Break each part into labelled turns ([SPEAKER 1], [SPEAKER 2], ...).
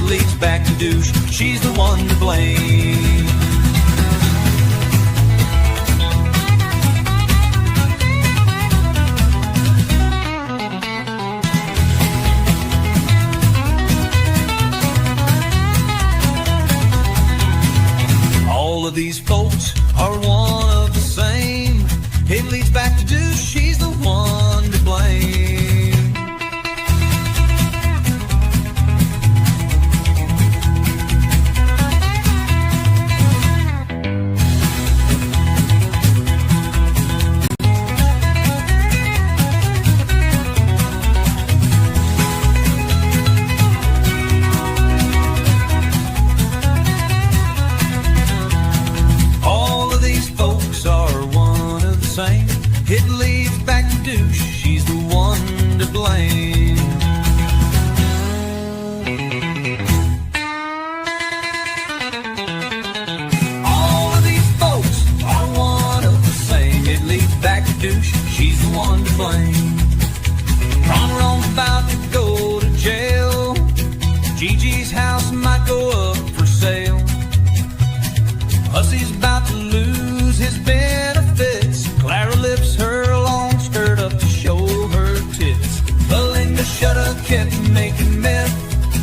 [SPEAKER 1] leads back to douche. She's the one to blame. All of these folks are one of the same. It leads back to douche. She's the one to blame. It leads back to douche. She's the one to blame. All of these folks are one of the same. It leads back to douche. She's the one to blame. Ron's about to go to jail. Gigi's house might go up for sale. Hussy's about to lose his benefits. Clara lifts her long skirt up to show her tits. Belinda Shudder kept making meth.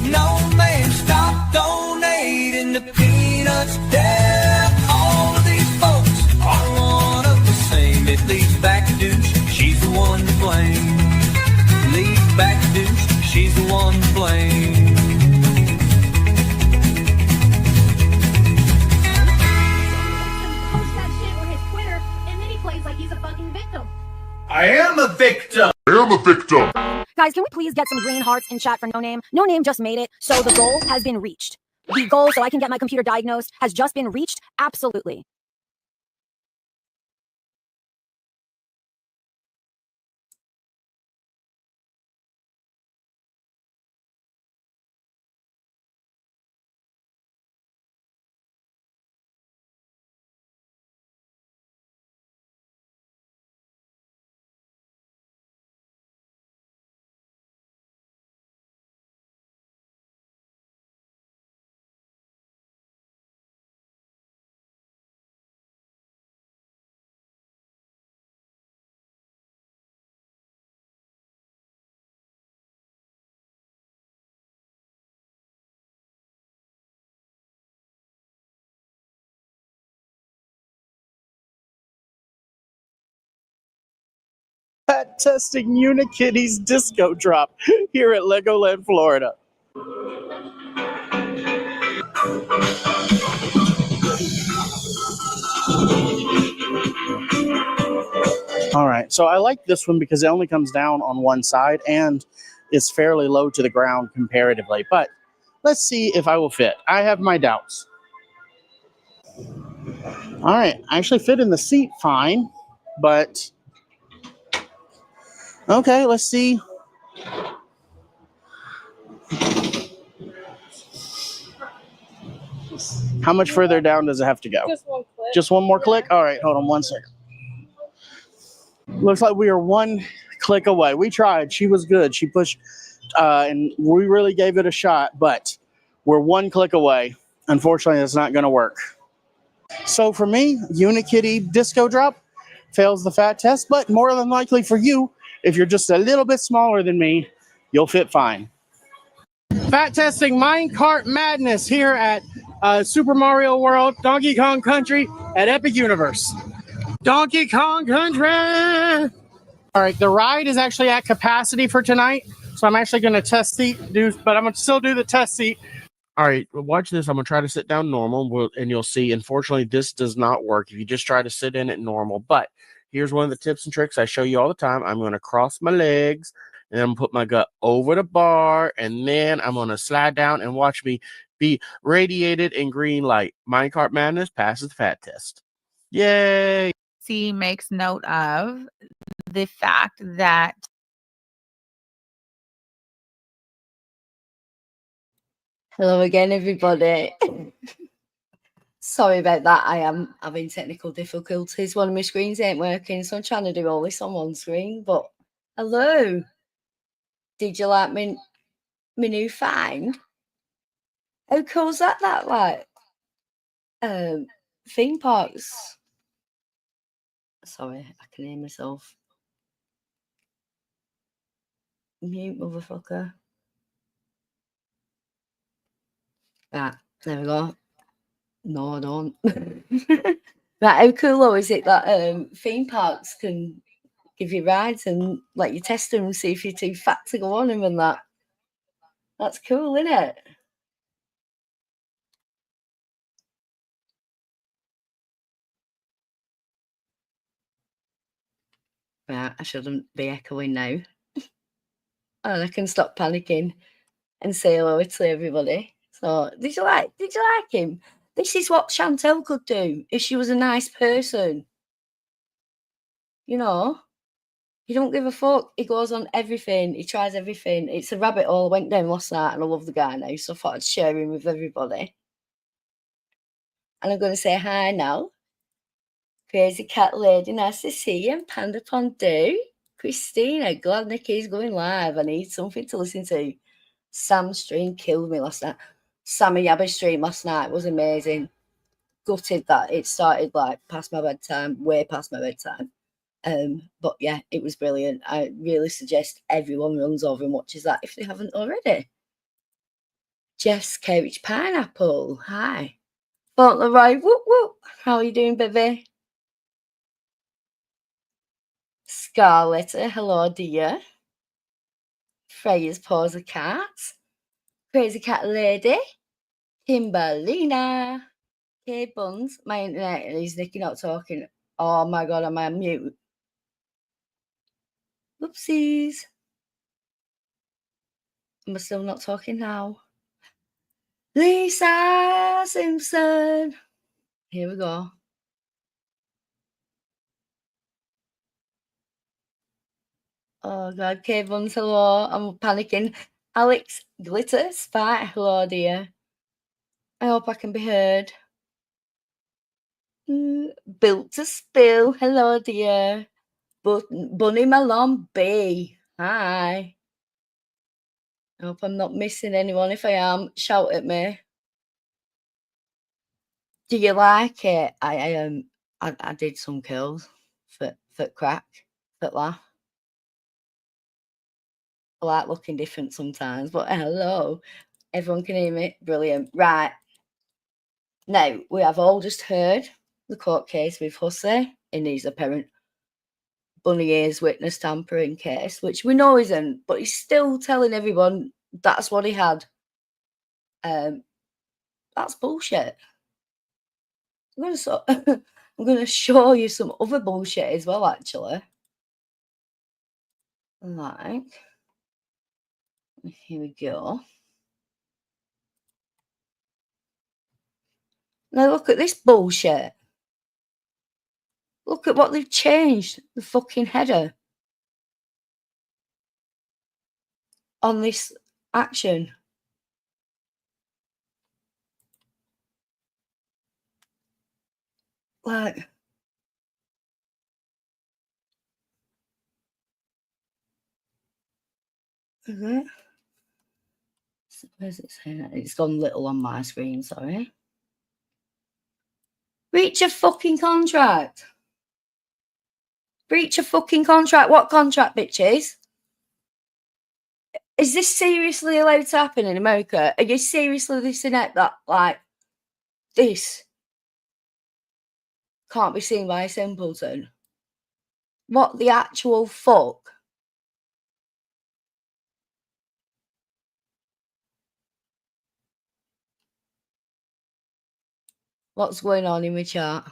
[SPEAKER 1] No man stopped donating to Peanuts' death. All of these folks are one of the same. It leads back to douche. She's the one to blame. Leads back to douche. She's the one to blame.
[SPEAKER 2] I am a victim.
[SPEAKER 3] Guys, can we please get some green hearts in chat for No Name? No Name just made it, so the goal has been reached. The goal so I can get my computer diagnosed has just been reached. Absolutely.
[SPEAKER 4] Pat testing Unikitty's disco drop here at Legoland, Florida. All right, so I like this one because it only comes down on one side and it's fairly low to the ground comparatively. But let's see if I will fit. I have my doubts. All right, I actually fit in the seat fine, but okay, let's see. How much further down does it have to go?
[SPEAKER 5] Just one click.
[SPEAKER 4] Just one more click? All right, hold on one second. Looks like we are one click away. We tried. She was good. She pushed, and we really gave it a shot, but we're one click away. Unfortunately, that's not going to work. So for me, Unikitty Disco Drop fails the fat test, but more than likely for you, if you're just a little bit smaller than me, you'll fit fine. Fat testing Minecart Madness here at Super Mario World, Donkey Kong Country at Epic Universe. Donkey Kong Country! All right, the ride is actually at capacity for tonight, so I'm actually going to test seat, but I'm going to still do the test seat. All right, watch this. I'm going to try to sit down normal, and you'll see, unfortunately, this does not work if you just try to sit in it normal. But here's one of the tips and tricks I show you all the time. I'm going to cross my legs, and then I'm going to put my gut over the bar, and then I'm going to slide down and watch me be radiated in green light. Minecart Madness passes the fat test. Yay!
[SPEAKER 6] C makes note of the fact that
[SPEAKER 7] hello again, everybody. Sorry about that. I am having technical difficulties. One of my screens ain't working, so I'm trying to do all this on one screen. But hello. Did you like my new find? How cool's that? That like theme parks. Sorry, I can hear myself. Mute, motherfucker. Right, there we go. No, I don't. Right, how cool though is it that theme parks can give you rides and let you test them and see if you're too fat to go on them and that? That's cool, isn't it? Right, I shouldn't be echoing now. And I can stop panicking and say hello to everybody. So, did you like him? This is what Chantel could do if she was a nice person. You know, he don't give a fuck. He goes on everything. He tries everything. It's a rabbit hole I went down last night, and I love the guy now, so I thought I'd share him with everybody. And I'm going to say hi now. Crazy Cat Lady, nice to see you. And Panda Pondoo. Christina, glad Nikki's going live. I need something to listen to. Sam's stream killed me last night. Sammy Yabby's stream last night was amazing. Gutted that it started like past my bedtime, way past my bedtime. But yeah, it was brilliant. I really suggest everyone runs over and watches that if they haven't already. Jeff's Carriage Pineapple, hi. Fauntleroy, whoop whoop. How are you doing, baby? Scarlett, hello, dear. Freya's Paws of Cats. Crazy Cat Lady. Kimberlina. K Buns. My internet is Nicky not talking. Oh my god, am I on mute? Oopsies. Am I still not talking now? Lisa Simpson. Here we go. Oh god, K Buns, hello. I'm panicking. Alex Glitter Spite, hello, dear. I hope I can be heard. Built to Spill, hello, dear. Bunny Malone B, hi. I hope I'm not missing anyone. If I am, shout at me. Do you like it? I did some kills for crack, for laugh. I like looking different sometimes, but hello. Everyone can hear me. Brilliant. Right. Now, we have all just heard the court case with Hussy in his apparent bunny ears witness tampering case, which we know isn't, but he's still telling everyone that's what he had. That's bullshit. I'm gonna show you some other bullshit as well, actually. Like, here we go. Now look at this bullshit. Look at what they've changed. The fucking header on this action. Like, is it? Where's it saying? It's gone little on my screen, sorry. Breach of fucking contract. Breach of fucking contract. What contract, bitches? Is this seriously allowed to happen in America? Are you seriously listening at that? Like, this can't be seen by a simpleton. What the actual fuck? What's going on in my chat?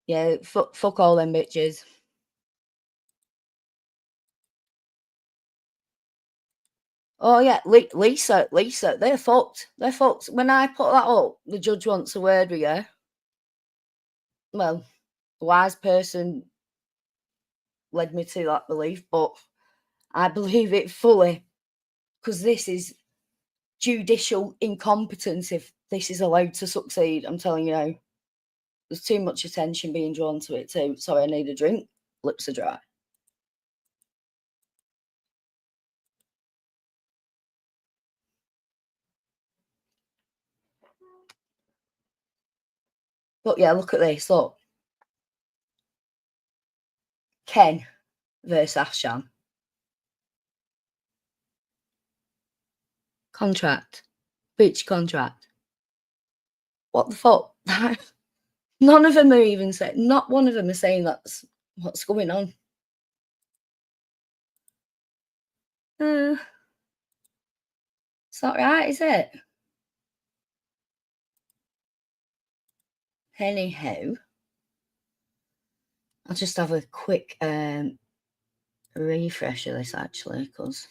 [SPEAKER 7] Yeah, fuck all them bitches. Oh yeah, Lisa, they're fucked. They're fucked. When I put that up, the judge wants a word with you. Well, a wise person led me to that belief, but I believe it fully because this is judicial incompetence if this is allowed to succeed. I'm telling you now. There's too much attention being drawn to it too. Sorry, I need a drink. Lips are dry. But yeah, look at this. Look. Ken versus Ashan. Contract. Breach contract. What the fuck? None of them are even saying, not one of them are saying that's what's going on. It's not right, is it? Anyhow, I'll just have a quick refresh of this actually, because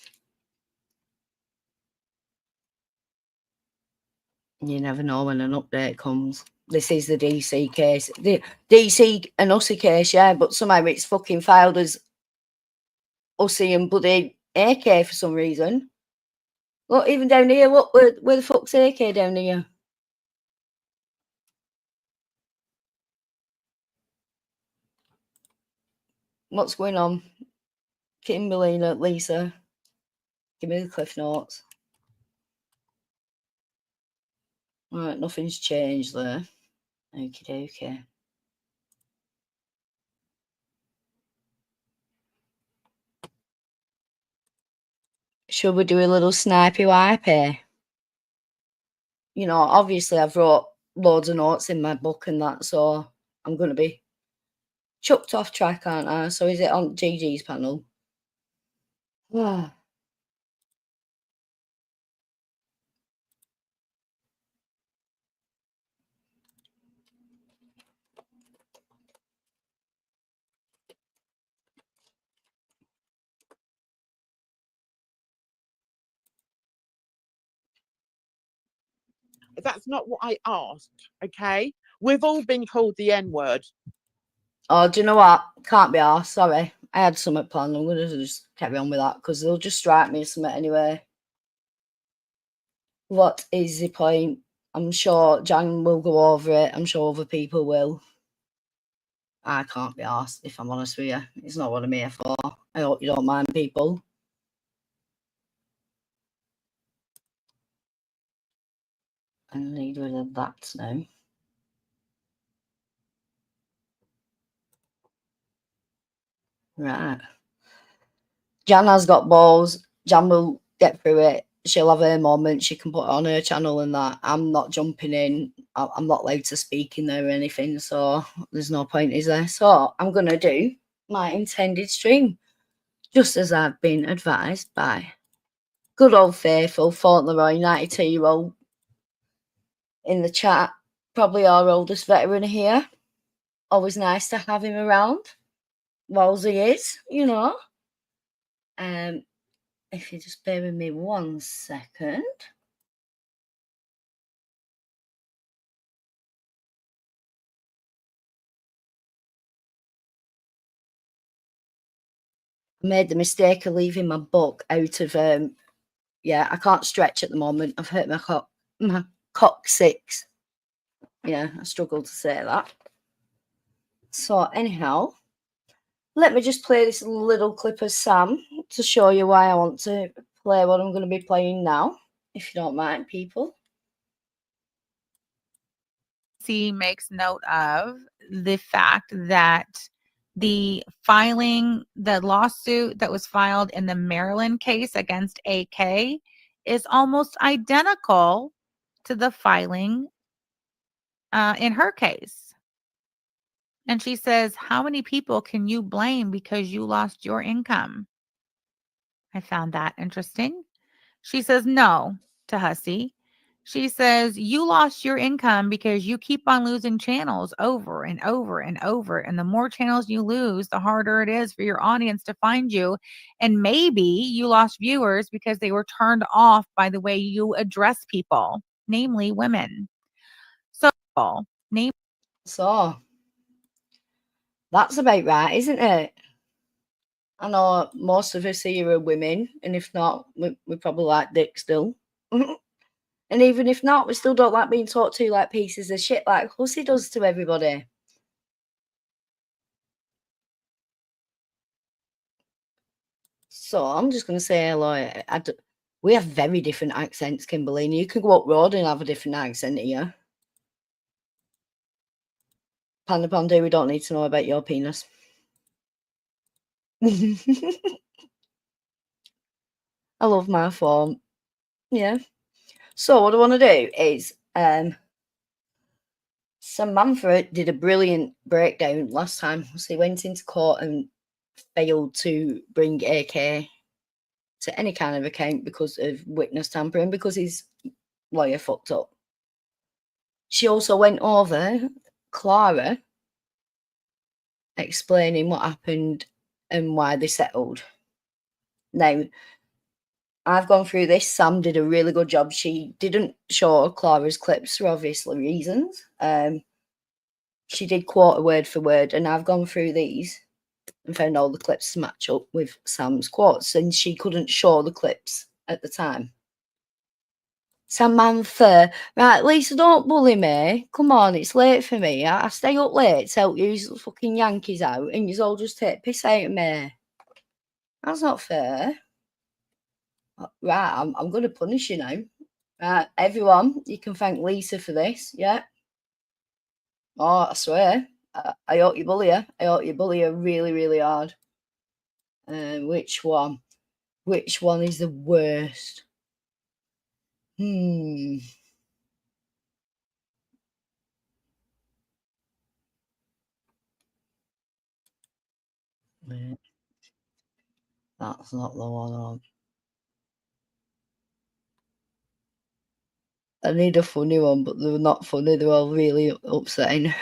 [SPEAKER 7] you never know when an update comes. This is the DC case. The DC and Hussy case, yeah, but somehow it's fucking filed as Hussy and bloody AK for some reason. Look, even down here, look, where the fuck's AK down here? What's going on? Kimberly, Lisa, give me the cliff notes. Right, nothing's changed there. Okie dokie. Should we do a little snipey wipe here? You know, obviously I've wrote loads of notes in my book and that, so I'm going to be chucked off track, aren't I? So is it on GG's panel? I
[SPEAKER 5] That's not what I asked, okay? We've all been called the N-word.
[SPEAKER 7] Oh, do you know what? Can't be arsed, sorry. I had something planned. I'm going to just carry on with that because they'll just strike me as something anyway. What is the point? I'm sure Jan will go over it. I'm sure other people will. I can't be arsed, if I'm honest with you. It's not what I'm here for. I hope you don't mind, people. I need rid of that now. Right. Jan has got balls. Jan will get through it. She'll have her moment. She can put it on her channel and that. I'm not jumping in. I'm not allowed to speak in there or anything. So there's no point, is there? So I'm going to do my intended stream. Just as I've been advised by good old faithful Fauntleroy, 92-year-old in the chat. Probably our oldest veteran here. Always nice to have him around. Whilst he is, you know. If you just bear with me 1 second. I made the mistake of leaving my book out of, yeah, I can't stretch at the moment. I've hurt my coccyx. Yeah, I struggle to say that. So anyhow, let me just play this little clip of Sam to show you why I want to play what I'm going to be playing now, if you don't mind, people.
[SPEAKER 6] He makes note of the fact that the lawsuit that was filed in the Maryland case against AK is almost identical to the filing in her case. And she says, how many people can you blame because you lost your income? I found that interesting. She says no to Hussy. She says, you lost your income because you keep on losing channels over and over and over. And the more channels you lose, the harder it is for your audience to find you. And maybe you lost viewers because they were turned off by the way you address people, namely women. So,
[SPEAKER 7] that's about right, isn't it? I know most of us here are women, and if not, we probably like dick still. And even if not, we still don't like being talked to like pieces of shit like Hussy does to everybody. So I'm just going to say hello. We have very different accents, Kimberly. And you can go up road and have a different accent here. Panda Panda, we don't need to know about your penis. I love my form. Yeah. So what I want to do is Samantha did a brilliant breakdown last time. So he went into court and failed to bring AK to any kind of account because of witness tampering, because his lawyer fucked up. She also went over Clara explaining what happened and why they settled. Now, I've gone through this. Sam did a really good job. She didn't show Clara's clips for obvious reasons. She did quote a word for word, and I've gone through these and found all the clips to match up with Sam's quotes, and she couldn't show the clips at the time. Samantha, right, Lisa, don't bully me. Come on, it's late for me. I stay up late to help you fucking Yankees out, and you all just take piss out of me. That's not fair. Right, I'm going to punish you now. Right, everyone, you can thank Lisa for this, yeah? Oh, I swear. I hope you bully her. I hope you bully her really, really hard. Which one? Which one is the worst? Wait. That's not the one. I need a funny one, but they're not funny. They're all really upsetting.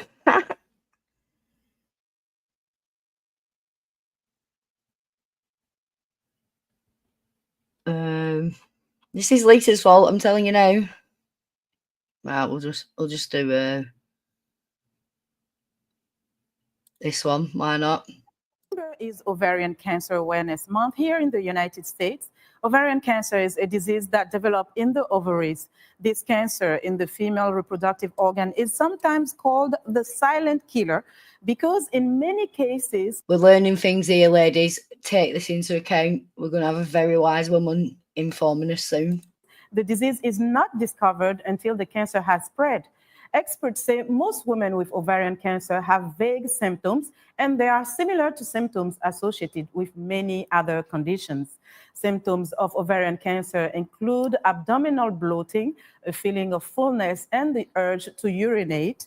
[SPEAKER 7] This is Lisa's fault. I'm telling you now. Right, we'll just do this one. Why not?
[SPEAKER 8] Is Ovarian Cancer Awareness Month here in the United States. Ovarian cancer is a disease that develops in the ovaries. This cancer in the female reproductive organ is sometimes called the silent killer because in many cases...
[SPEAKER 7] We're learning things here, ladies. Take this into account. We're going to have a very wise woman informing us soon.
[SPEAKER 8] The disease is not discovered until the cancer has spread. Experts say most women with ovarian cancer have vague symptoms, and they are similar to symptoms associated with many other conditions. Symptoms of ovarian cancer include abdominal bloating, a feeling of fullness, and the urge to urinate.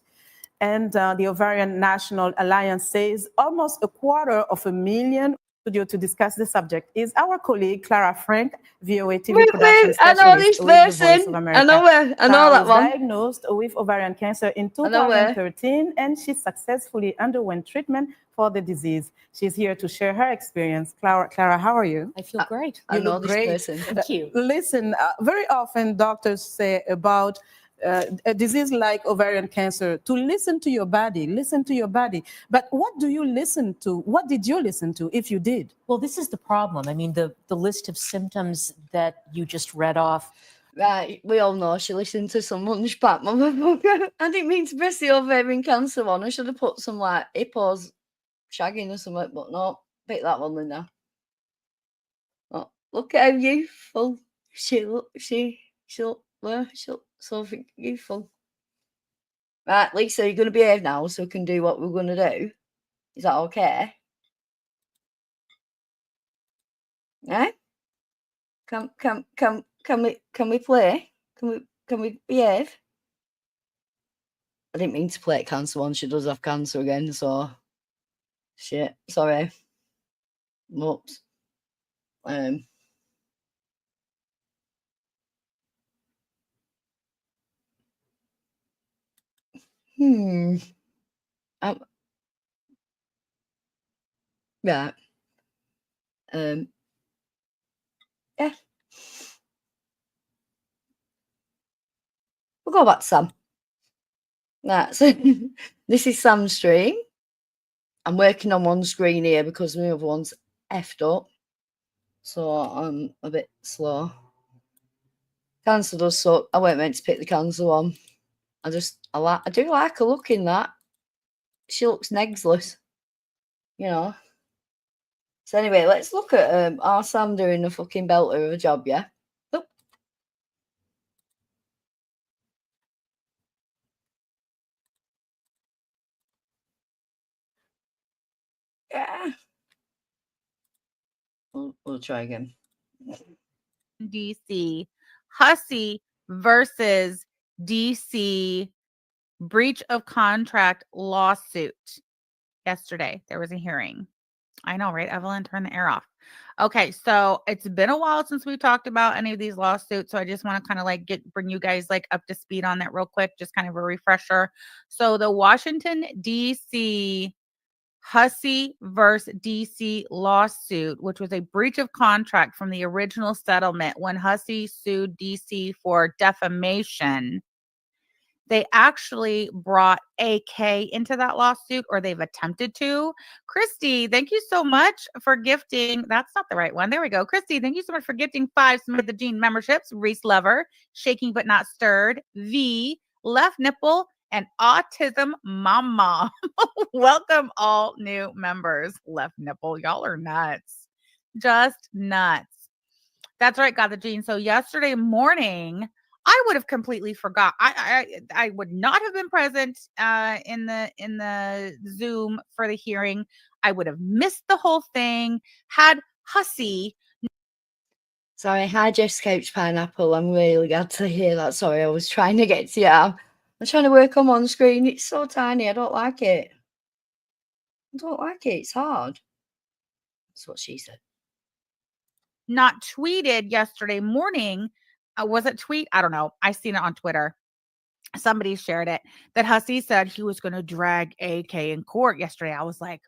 [SPEAKER 8] And the Ovarian National Alliance says almost 250,000. Studio to discuss the subject is our colleague Clara Frank, VOA TV production specialist.
[SPEAKER 7] I know this person. I know her. I know that one.
[SPEAKER 8] Diagnosed with ovarian cancer in 2013, and she successfully underwent treatment for the disease. She's here to share her experience. Clara, how are you?
[SPEAKER 9] I feel great.
[SPEAKER 7] I know this person.
[SPEAKER 9] Thank you.
[SPEAKER 8] Listen, very often doctors say about a disease like ovarian cancer to listen to your body, But what do you listen to? What did you listen to, if you did?
[SPEAKER 9] Well, this is the problem. I mean, the list of symptoms that you just read off.
[SPEAKER 7] Right, we all know she listened to some hunchback motherfucker. I didn't mean to press the ovarian cancer one. I should have put some like hippos shagging or something, but no, pick that one, Linda. Oh, look at how youthful she looks. She looks so youthful. Right, Lisa, you're going to behave now so we can do what we're going to do. Is that okay? Eh? Can we play? Can we behave? I didn't mean to play at cancer one. She does have cancer again, so shit. Sorry. Whoops. Right. Yeah. We'll go back to Sam. Right, so this is Sam's stream. I'm working on one screen here because my other one's effed up. So I'm a bit slow. Cancer does suck. I weren't meant to pick the cancer one. I do like her look in that. She looks negsless, you know. So anyway, let's look at our Sam doing a fucking belter of a job, yeah? Oh. Yeah. We'll try again.
[SPEAKER 6] DC. Hussy versus DC breach of contract lawsuit. Yesterday, there was a hearing. I know, right? Evelyn, turn the air off. Okay, so it's been a while since we talked about any of these lawsuits, so I just want to kind of like bring you guys like up to speed on that real quick, just kind of a refresher. So the Washington D.C. Hussy versus DC lawsuit, which was a breach of contract from the original settlement when Hussy sued DC for defamation. They actually brought AK into that lawsuit, or they've attempted to. Christy, thank you so much for gifting. That's not the right one. There we go. Christy, thank you so much for gifting 5 Smith the Gene memberships. Reese Lover, Shaking But Not Stirred, V, Left Nipple, and Autism Mama. Welcome all new members. Left Nipple, y'all are nuts. Just nuts. That's right, got the gene. So yesterday morning, I would have completely forgot. I would not have been present in the Zoom for the hearing. I would have missed the whole thing. Had Hussy.
[SPEAKER 7] Sorry, hi Jeff's Couch Pineapple. I'm really glad to hear that. Sorry, I was trying to get to you. I'm trying to work on one screen. It's so tiny. I don't like it. I don't like it. It's hard. That's what she said.
[SPEAKER 6] Not tweeted yesterday morning. Was it tweet? I don't know. I seen it on Twitter. Somebody shared it that Hussy said he was going to drag AK in court yesterday. I was like,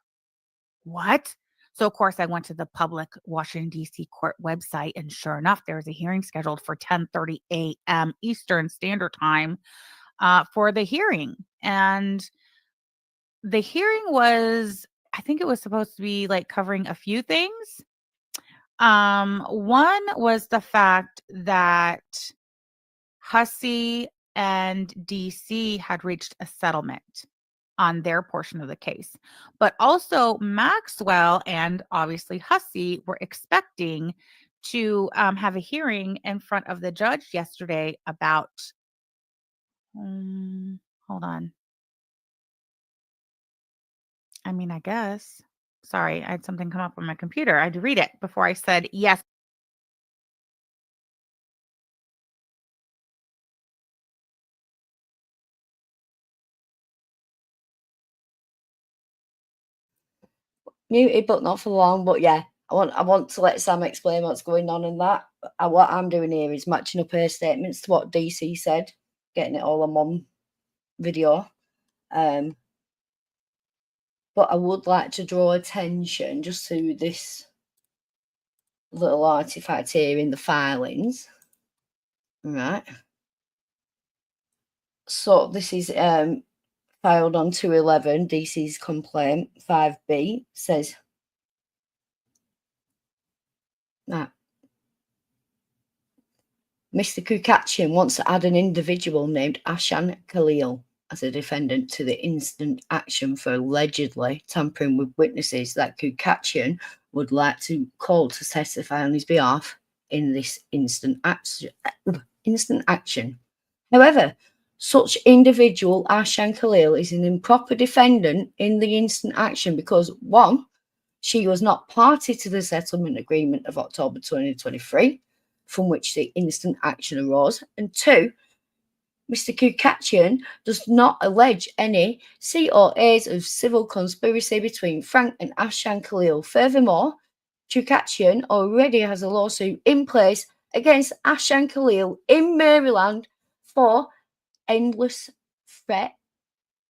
[SPEAKER 6] what? So, of course, I went to the public Washington, D.C. court website, and sure enough, there was a hearing scheduled for 10:30 a.m. Eastern Standard Time for the hearing. And the hearing was, I think it was supposed to be like covering a few things. One was the fact that Hussy and DC had reached a settlement on their portion of the case. But also Maxwell and obviously Hussy were expecting to have a hearing in front of the judge yesterday about, hold on. I mean, I guess. Sorry, I had something come up on my computer. I had to read it before I said yes.
[SPEAKER 7] Muted, but not for long. But yeah, I want to let Sam explain what's going on in that. What I'm doing here is matching up her statements to what DC said, getting it all on one video. But I would like to draw attention just to this little artifact here in the filings. Right. So this is filed on 2/11. DC's complaint 5B says that Mr. Kukachin wants to add an individual named Ashan Khalil as a defendant to the instant action for allegedly tampering with witnesses that Kukachin would like to call to testify on his behalf in this instant action. However, such individual, Ashan Khalil, is an improper defendant in the instant action because 1, she was not party to the settlement agreement of October 2023, from which the instant action arose, and 2, Mr. Kukachin does not allege any COAs of civil conspiracy between Frank and Ashan Khalil. Furthermore, Kukachin already has a lawsuit in place against Ashan Khalil in Maryland for endless threat.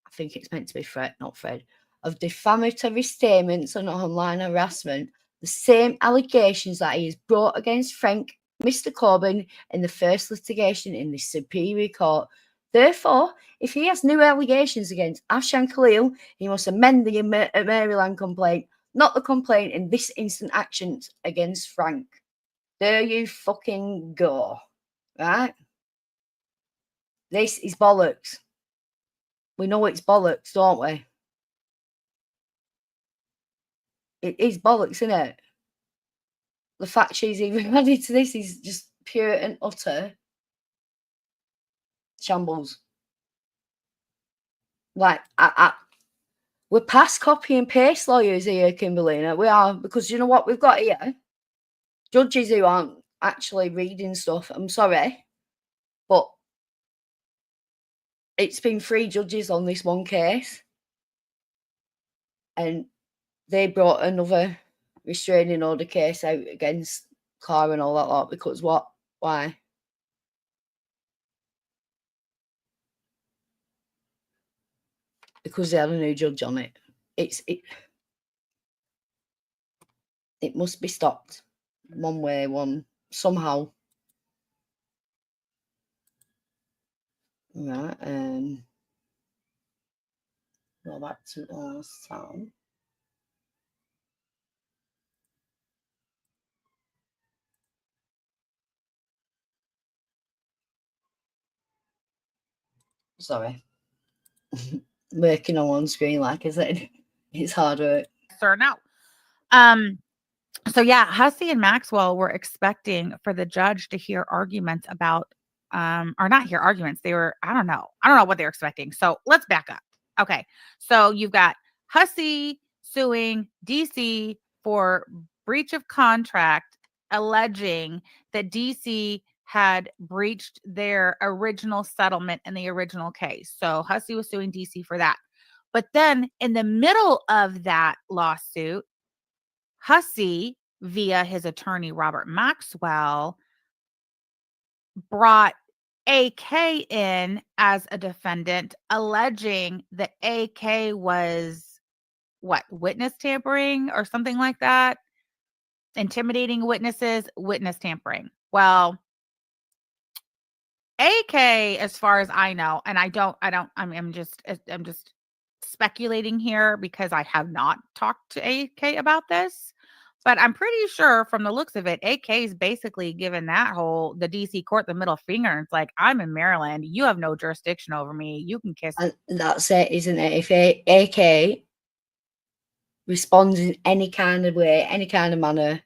[SPEAKER 7] I think it's meant to be threat, not Fred, of defamatory statements and online harassment. The same allegations that he has brought against Frank, Mr. Corbyn, in the first litigation in the Superior Court. Therefore, if he has new allegations against Ashan Khalil, he must amend the Maryland complaint, not the complaint in this instant action against Frank. There you fucking go. right? This is bollocks. We know it's bollocks, don't we? It is bollocks, isn't it? The fact she's even added to this is just pure and utter shambles. Like, we're past copy and paste lawyers here, Kimberly. We are, because you know what we've got here? Judges who aren't actually reading stuff. I'm sorry, but it's been 3 judges on this one case, and they brought another restraining order case out against Clara and all that lot because what? Why? Because they had a new judge on it. It must be stopped one way, somehow. Right, go back to our sound. Sorry. Working on one screen, like I said, it's hard work.
[SPEAKER 6] Sir, no. So yeah, Hussy and Maxwell were expecting for the judge to hear arguments about, or not hear arguments. They were, I don't know what they were expecting. So let's back up. Okay. So you've got Hussy suing DC for breach of contract, alleging that DC had breached their original settlement in the original case. So Hussy was suing DC for that. But then in the middle of that lawsuit, Hussy, via his attorney, Robert Maxwell, brought AK in as a defendant, alleging that AK was witness tampering or something like that, intimidating witnesses, witness tampering. Well, AK, as far as I know, and I'm just speculating here because I have not talked to AK about this, but I'm pretty sure from the looks of it, AK is basically given the DC court the middle finger. It's like, I'm in Maryland. You have no jurisdiction over me. You can kiss.
[SPEAKER 7] And that's it, isn't it? If AK responds in any kind of way, any kind of manner,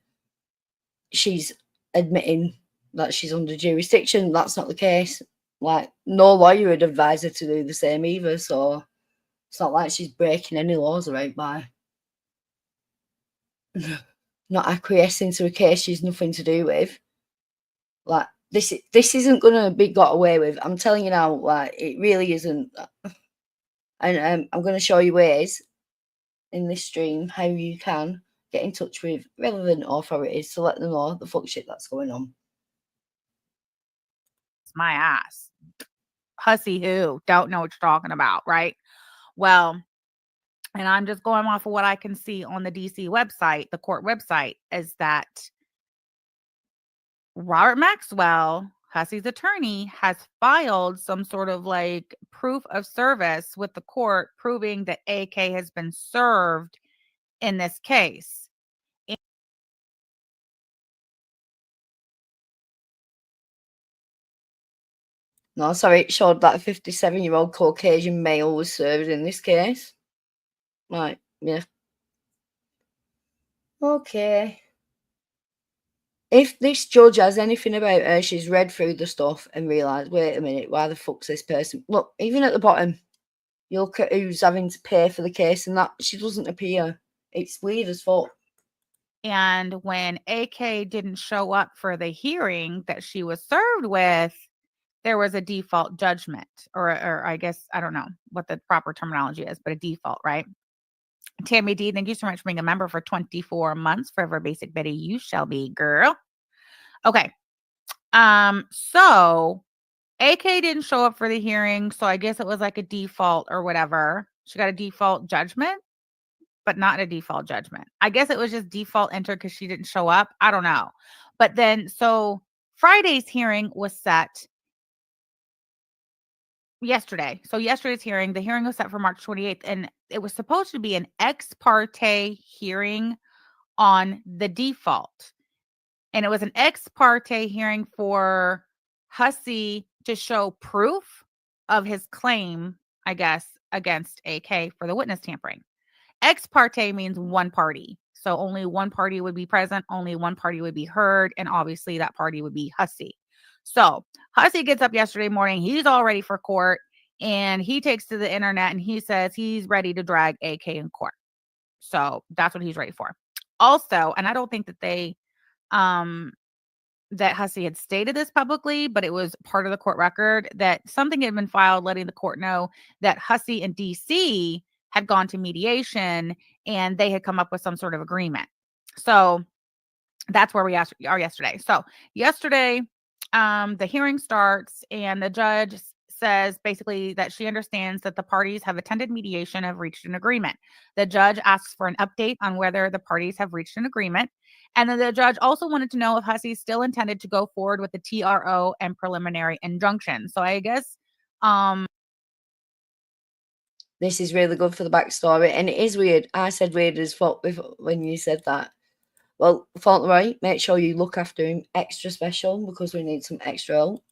[SPEAKER 7] she's admitting that she's under jurisdiction. That's not the case. Like, no lawyer would advise her to do the same either. So it's not like she's breaking any laws right by not acquiescing to a case she's nothing to do with. Like, this isn't gonna be got away with. I'm telling you now, like, it really isn't. And I'm gonna show you ways in this stream how you can get in touch with relevant authorities to let them know the fuck shit that's going on.
[SPEAKER 6] My ass. Hussy who? Don't know what you're talking about, right? Well, and I'm just going off of what I can see on the DC website, the court website, is that Robert Maxwell, Hussy's attorney, has filed some sort of like proof of service with the court proving that AK has been served in this case.
[SPEAKER 7] No, sorry, it showed that a 57-year-old Caucasian male was served in this case. Right, yeah. Okay. If this judge has anything about her, she's read through the stuff and realised, wait a minute, why the fuck's this person? Look, even at the bottom, you look at who's having to pay for the case and that, she doesn't appear. It's weird as fuck.
[SPEAKER 6] And when AK didn't show up for the hearing that she was served with, there was a default judgment, or I guess, I don't know what the proper terminology is, but a default, right? Tammy D, thank you so much for being a member for 24 months. Forever Basic Betty, you shall be, girl. Okay. So AK didn't show up for the hearing, so I guess it was like a default or whatever. She got a default judgment, but not a default judgment. I guess it was just default entered because she didn't show up. I don't know. But then, so Friday's hearing was set yesterday. So yesterday's hearing, the hearing was set for March 28th, and it was supposed to be an ex parte hearing on the default. And it was an ex parte hearing for Hussy to show proof of his claim, I guess, against AK for the witness tampering. Ex parte means one party. So only one party would be present, only one party would be heard, and obviously that party would be Hussy. So Hussy gets up yesterday morning. He's all ready for court, and he takes to the internet and he says he's ready to drag AK in court. So that's what he's ready for. Also, and I don't think that that Hussy had stated this publicly, but it was part of the court record that something had been filed letting the court know that Hussy and DC had gone to mediation and they had come up with some sort of agreement. So that's where we are yesterday. So yesterday, the hearing starts and the judge says basically that she understands that the parties have attended mediation, have reached an agreement. The judge asks for an update on whether the parties have reached an agreement. And then the judge also wanted to know if Hussy still intended to go forward with the TRO and preliminary injunction. So I guess
[SPEAKER 7] this is really good for the backstory, and it is weird. I said weird as fuck when you said that. Well, Fauntleroy, make sure you look after him extra special because we need some extra help.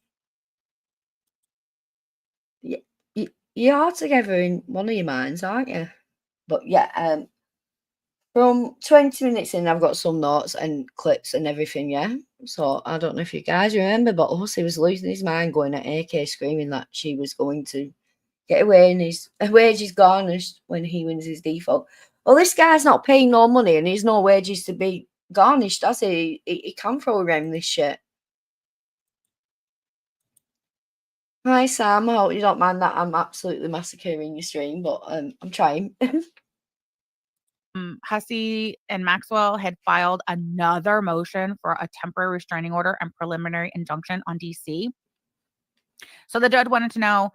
[SPEAKER 7] You are together in one of your minds, aren't you? But yeah, from 20 minutes in, I've got some notes and clips and everything, yeah? So I don't know if you guys remember, but Hussy was losing his mind going at AK screaming that she was going to get away and his wages garnished when he wins his default. Well, this guy's not paying no money and he's no wages to be garnished, does he? He can throw around this shit. Hi, Sam. I hope you don't mind that I'm absolutely massacring your stream, but I'm trying.
[SPEAKER 6] Hussy and Maxwell had filed another motion for a temporary restraining order and preliminary injunction on DC. So the judge wanted to know,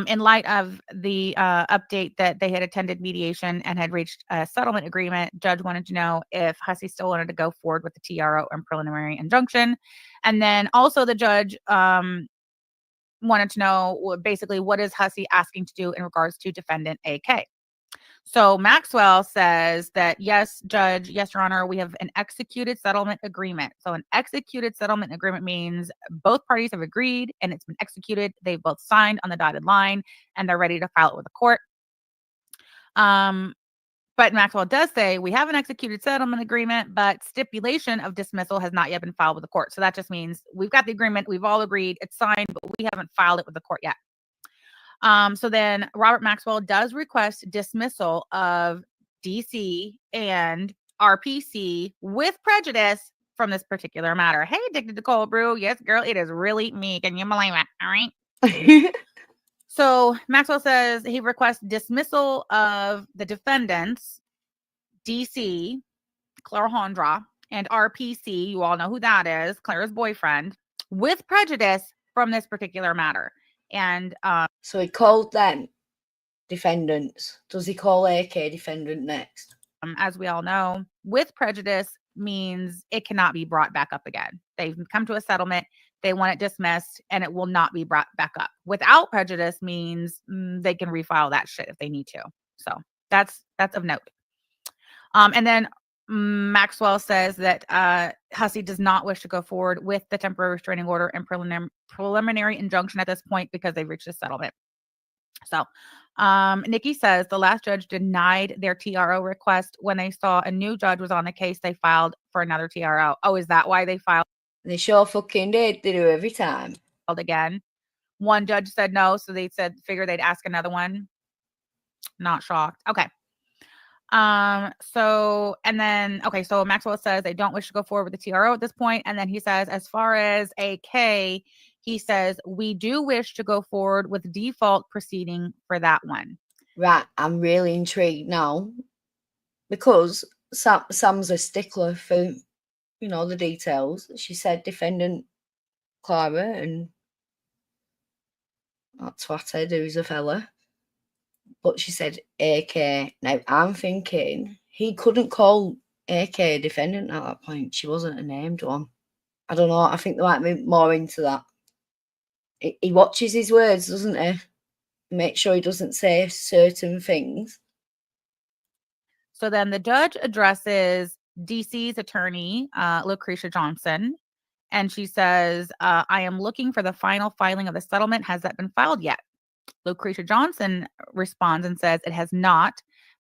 [SPEAKER 6] in light of the update that they had attended mediation and had reached a settlement agreement, judge wanted to know if Hussy still wanted to go forward with the TRO and preliminary injunction. And then also the judge wanted to know basically what is Hussy asking to do in regards to defendant AK. So Maxwell says that, yes, Judge, yes, Your Honor, we have an executed settlement agreement. So an executed settlement agreement means both parties have agreed and it's been executed. They've both signed on the dotted line and they're ready to file it with the court. But Maxwell does say we have an executed settlement agreement, but stipulation of dismissal has not yet been filed with the court. So that just means we've got the agreement, we've all agreed, it's signed, but we haven't filed it with the court yet. So then Robert Maxwell does request dismissal of DC and RPC with prejudice from this particular matter. Hey, addicted to cold brew. Yes, girl, it is really me. Can you believe it? All right. So Maxwell says he requests dismissal of the defendants, DC, Clara Hondra, and RPC. You all know who that is, Clara's boyfriend, with prejudice from this particular matter. And
[SPEAKER 7] so he called them defendants. Does he call AK defendant next?
[SPEAKER 6] As we all know, with prejudice means it cannot be brought back up again. They've come to a settlement, they want it dismissed, and it will not be brought back up. Without prejudice means they can refile that shit if they need to. So that's of note. And then Maxwell says that Hussy does not wish to go forward with the temporary restraining order and preliminary injunction at this point because they've reached a settlement. So Nikki says the last judge denied their TRO request when they saw a new judge was on the case. They filed for another TRO. Oh, is that why they filed?
[SPEAKER 7] They sure fucking did. They do every time.
[SPEAKER 6] Again. One judge said no, so they figure they'd ask another one. Not shocked. Okay. So Maxwell says they don't wish to go forward with the TRO at this point. And then he says, as far as AK, he says, we do wish to go forward with default proceeding for that one.
[SPEAKER 7] Right. I'm really intrigued now because Sam's a stickler for, the details. She said defendant Clara and that's what I do as a fella. But she said AK. Now, I'm thinking he couldn't call AK a defendant at that point. She wasn't a named one. I don't know. I think there might be more into that. He watches his words, doesn't he? Make sure he doesn't say certain things.
[SPEAKER 6] So then the judge addresses DC's attorney, Lucretia Johnson, And she says, I am looking for the final filing of the settlement. Has that been filed yet? Lucretia Johnson responds and says, it has not.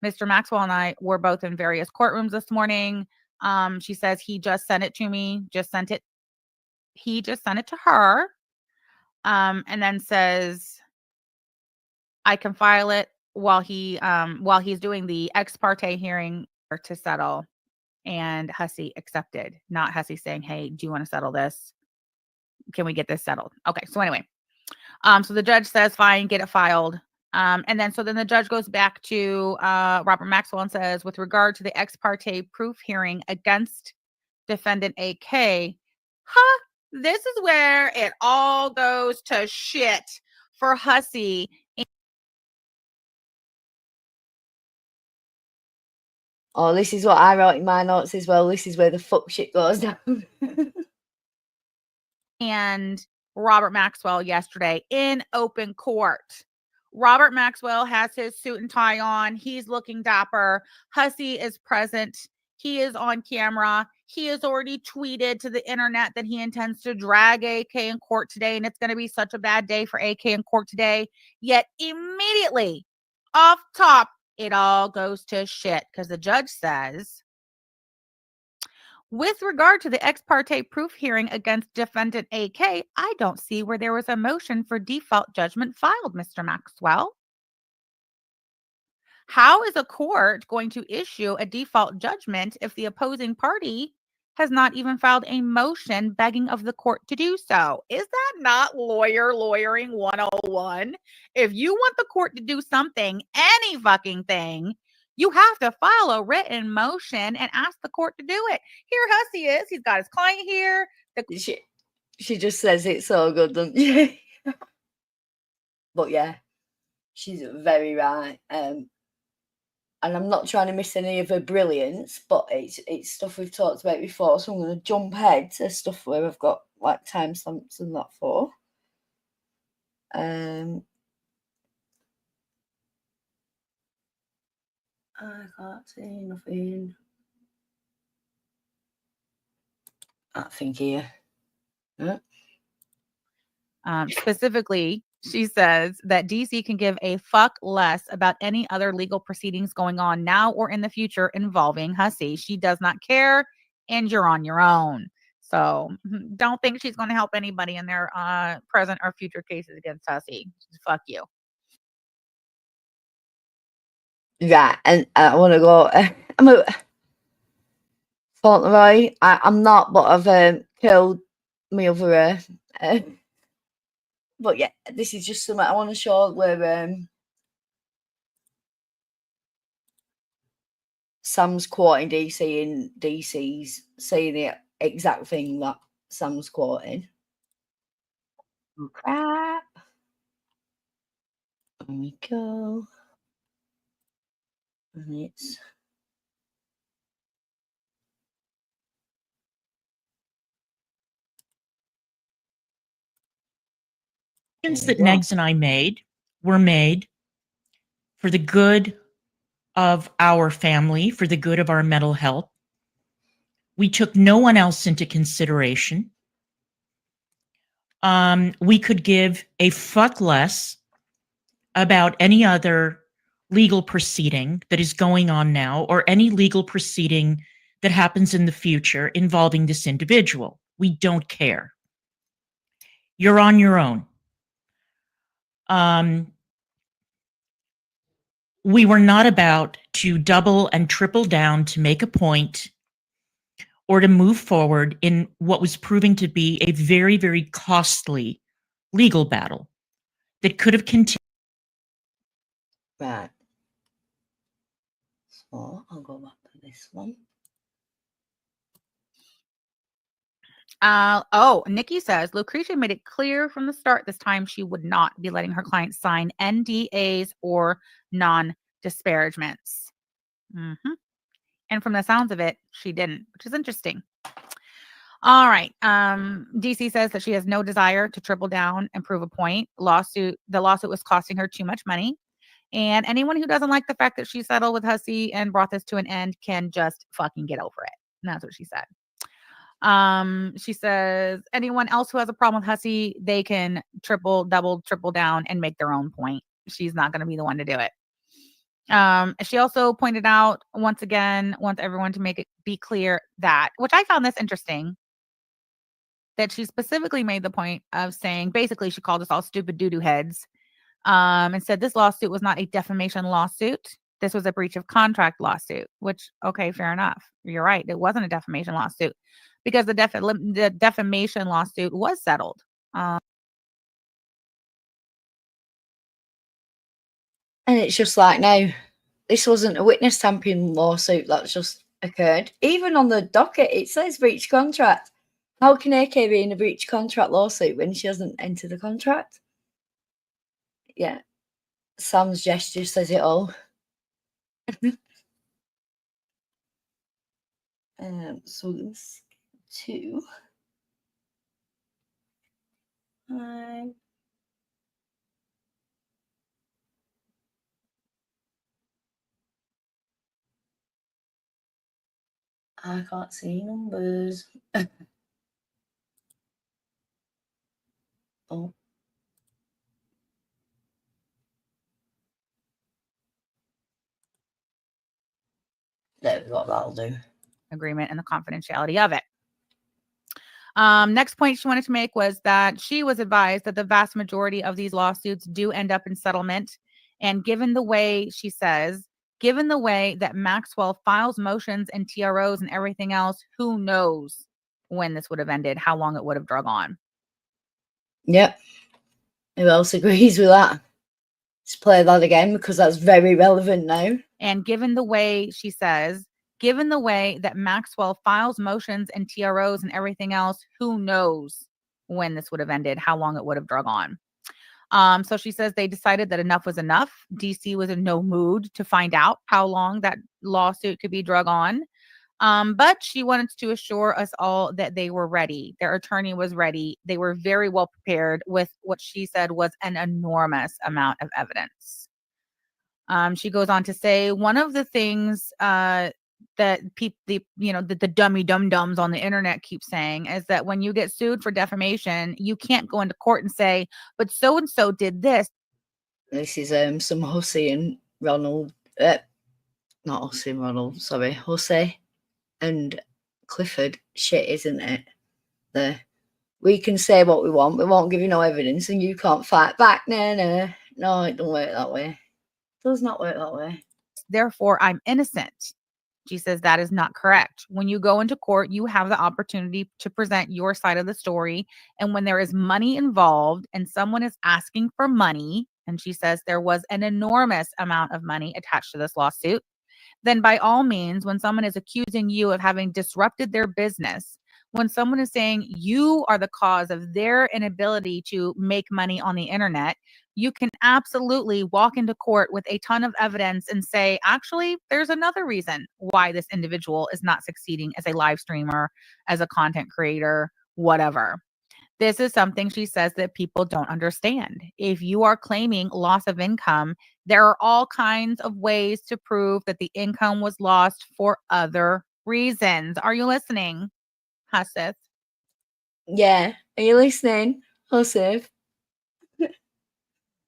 [SPEAKER 6] Mr. Maxwell and I were both in various courtrooms this morning. She says he just sent it to me, he just sent it to her. And then says, I can file it while he's doing the ex parte hearing to settle. And Hussy accepted, not Hussy saying, hey, do you want to settle this? Can we get this settled? Okay. So anyway, so the judge says, fine, get it filed. And then the judge goes back to Robert Maxwell and says, with regard to the ex parte proof hearing against defendant AK, this is where it all goes to shit for Hussy.
[SPEAKER 7] Oh, this is what I wrote in my notes as well. This is where the fuck shit goes down.
[SPEAKER 6] And Robert Maxwell yesterday in open court. Robert Maxwell has his suit and tie on. He's looking dapper. Hussy is present. He is on camera. He has already tweeted to the internet that he intends to drag AK in court today, and it's going to be such a bad day for AK in court today. Yet immediately off top, it all goes to shit because the judge says, with regard to the ex parte proof hearing against defendant AK, I don't see where there was a motion for default judgment filed, Mr. Maxwell. How is a court going to issue a default judgment if the opposing party has not even filed a motion begging of the court to do so? Is that not lawyering 101? If you want the court to do something, any fucking thing, you have to file a written motion and ask the court to do it. Here Hussy is. He's got his client here.
[SPEAKER 7] She just says it so good, doesn't she? But yeah, she's very right. And I'm not trying to miss any of her brilliance, but it's stuff we've talked about before. So I'm going to jump ahead to stuff where I've got like timestamps and that for. I can't see nothing. I think here.
[SPEAKER 6] Specifically, she says that DC can give a fuck less about any other legal proceedings going on now or in the future involving Hussy. She does not care, and you're on your own. So don't think she's going to help anybody in their present or future cases against Hussy. Fuck you.
[SPEAKER 7] Yeah, and I want to go. I'm a Fauntleroy. I'm not, but I've killed my other. But yeah, this is just something I want to show where Sam's quoting DC and DC's saying the exact thing that Sam's quoting. Oh, crap. There we go. And it's
[SPEAKER 9] that Negs and I made were made for the good of our family, for the good of our mental health. We took no one else into consideration. We could give a fuck less about any other legal proceeding that is going on now or any legal proceeding that happens in the future involving this individual. We don't care. You're on your own. We were not about to double and triple down to make a point or to move forward in what was proving to be a very, very costly legal battle that could have continued.
[SPEAKER 7] right. So I'll go back to this one.
[SPEAKER 6] Nikki says Lucretia made it clear from the start this time she would not be letting her clients sign NDAs or non-disparagements. And from the sounds of it, she didn't, which is interesting. All right. DC says that she has no desire to triple down and prove a point. The lawsuit was costing her too much money. And anyone who doesn't like the fact that she settled with Hussy and brought this to an end can just fucking get over it. And that's what she said. She says anyone else who has a problem with Hussy, they can triple, double, triple down and make their own point. She's not going to be the one to do it. She also pointed out once again, wants everyone to make it be clear that, which I found this interesting, that she specifically made the point of saying, basically, she called us all stupid doo-doo heads, and said this lawsuit was not a defamation lawsuit. This was a breach of contract lawsuit, which, okay, fair enough. You're right. It wasn't a defamation lawsuit because the defamation lawsuit was settled.
[SPEAKER 7] And it's just like, now, this wasn't a witness tampering lawsuit that's just occurred. Even on the docket, it says breach contract. How can AK be in a breach contract lawsuit when she hasn't entered the contract? Yeah. Sam's gesture says it all. So let's two. I can't see numbers. Oh. There we go, that'll do.
[SPEAKER 6] Agreement and the confidentiality of it. Next point she wanted to make was that she was advised that the vast majority of these lawsuits do end up in settlement. And given the way, she says, given the way that Maxwell files motions and TROs and everything else, who knows when this would have ended, how long it would have drug on.
[SPEAKER 7] Yep. Who else agrees with that? Let's play that again because that's very relevant now.
[SPEAKER 6] And given the way, she says, given the way that Maxwell files motions and TROs and everything else, who knows when this would have ended, how long it would have drug on. So she says they decided that enough was enough. DC was in no mood to find out how long that lawsuit could be drug on. But she wanted to assure us all that they were ready. Their attorney was ready. They were very well prepared with what she said was an enormous amount of evidence. She goes on to say one of the things that people, the dummy dum-dums on the internet keep saying is that when you get sued for defamation, you can't go into court and say, but so-and-so did this.
[SPEAKER 7] This is some Hussy and Ronald, not Hussy and Ronald, sorry, Hussy and Clifford shit, isn't it? We can say what we want, we won't give you no evidence and you can't fight back. No, it don't work that way. It does not work that way.
[SPEAKER 6] Therefore, I'm innocent. She says that is not correct. When you go into court, you have the opportunity to present your side of the story. And when there is money involved and someone is asking for money, and she says there was an enormous amount of money attached to this lawsuit, then by all means, when someone is accusing you of having disrupted their business, when someone is saying you are the cause of their inability to make money on the internet, you can absolutely walk into court with a ton of evidence and say, actually, there's another reason why this individual is not succeeding as a live streamer, as a content creator, whatever. This is something she says that people don't understand. If you are claiming loss of income, there are all kinds of ways to prove that the income was lost for other reasons. Are you listening, Hussy?
[SPEAKER 7] Yeah, are you listening, Hussy?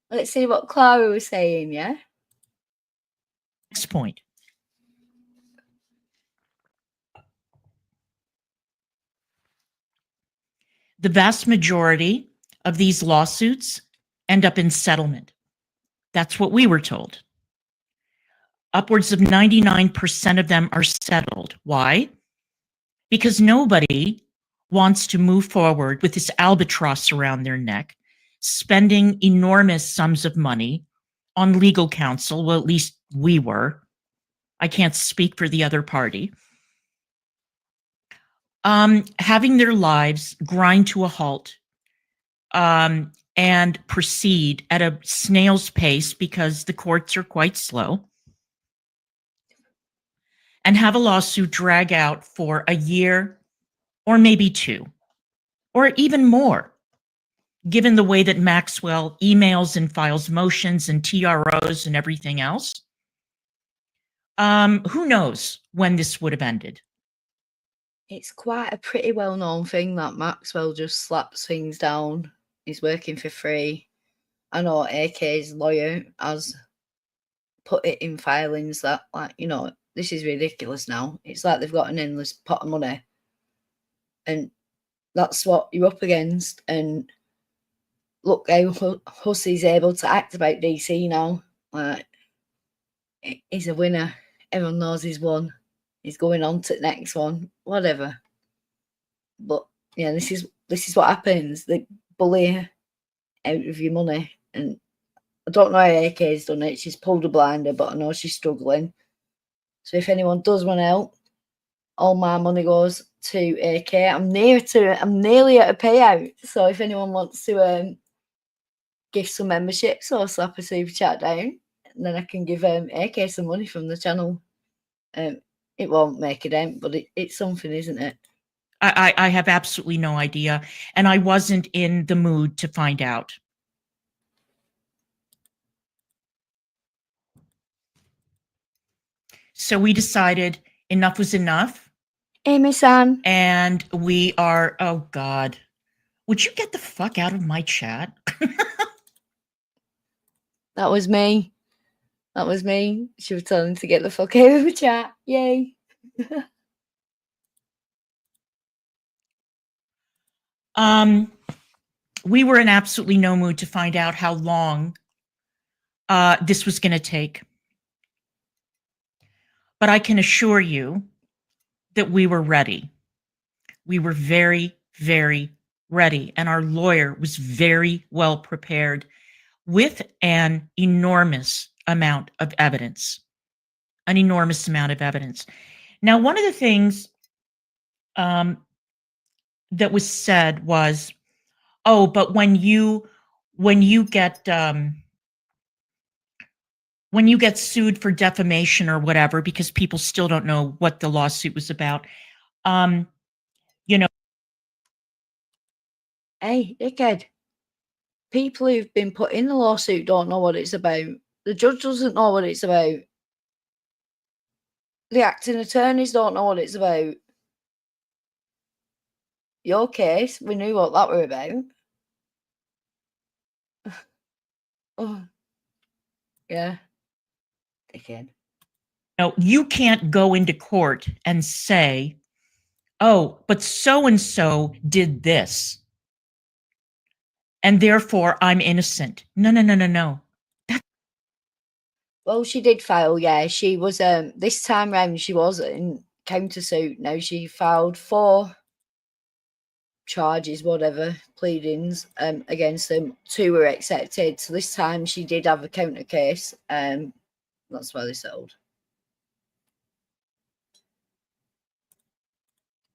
[SPEAKER 7] Let's see what Clara was saying, yeah?
[SPEAKER 9] Next point. The vast majority of these lawsuits end up in settlement. That's what we were told. Upwards of 99% of them are settled. Why? Because nobody wants to move forward with this albatross around their neck, spending enormous sums of money on legal counsel. Well, at least we were. I can't speak for the other party. Having their lives grind to a halt and proceed at a snail's pace because the courts are quite slow, and have a lawsuit drag out for a year or maybe 2 or even more, given the way that Maxwell emails and files motions and TROs and everything else. Who knows when this would have ended?
[SPEAKER 7] it's quite a pretty well-known thing that Maxwell just slaps things down. He's working for free. I know AK's lawyer has put it in filings that, like, you know, this is ridiculous now. It's like they've got an endless pot of money. And that's what you're up against. And look how Hussy's able to act about DC now. Like, he's a winner. Everyone knows he's won. He's going on to the next one. Whatever. But yeah, this is what happens. They bully you out of your money. And I don't know how AK's done it. She's pulled a blinder, but I know she's struggling. So if anyone does want help, all my money goes to AK. I'm nearly at a payout. So if anyone wants to give some memberships or slap a super chat down, then I can give AK some money from the channel. It won't make a dent, but it's something, isn't it?
[SPEAKER 9] I have absolutely no idea, and I wasn't in the mood to find out. So we decided enough was enough.
[SPEAKER 7] Amy-san.
[SPEAKER 9] And we are, oh God. Would you get the fuck out of my chat?
[SPEAKER 7] That was me. That was me. She was telling him to get the fuck out of the chat. Yay.
[SPEAKER 9] We were in absolutely no mood to find out how long this was going to take. But I can assure you that we were ready. We were very, very ready. And our lawyer was very well prepared with an enormous amount of evidence. An enormous amount of evidence. Now, one of the things that was said was, oh, but when you get sued for defamation or whatever, because people still don't know what the lawsuit was about, you know.
[SPEAKER 7] Hey, dickhead. People who've been put in the lawsuit don't know what it's about. The judge doesn't know what it's about. The acting attorneys don't know what it's about. Your case, we knew what that were about. Oh, yeah. Dickhead.
[SPEAKER 9] No, you can't go into court and say, oh, but so-and-so did this, and therefore I'm innocent. No.
[SPEAKER 7] Well, she did file, yeah. She was, this time round, she was in countersuit. Now, she filed 4 charges, whatever, pleadings against them. 2 were accepted. So this time she did have a counter case. That's why they settled.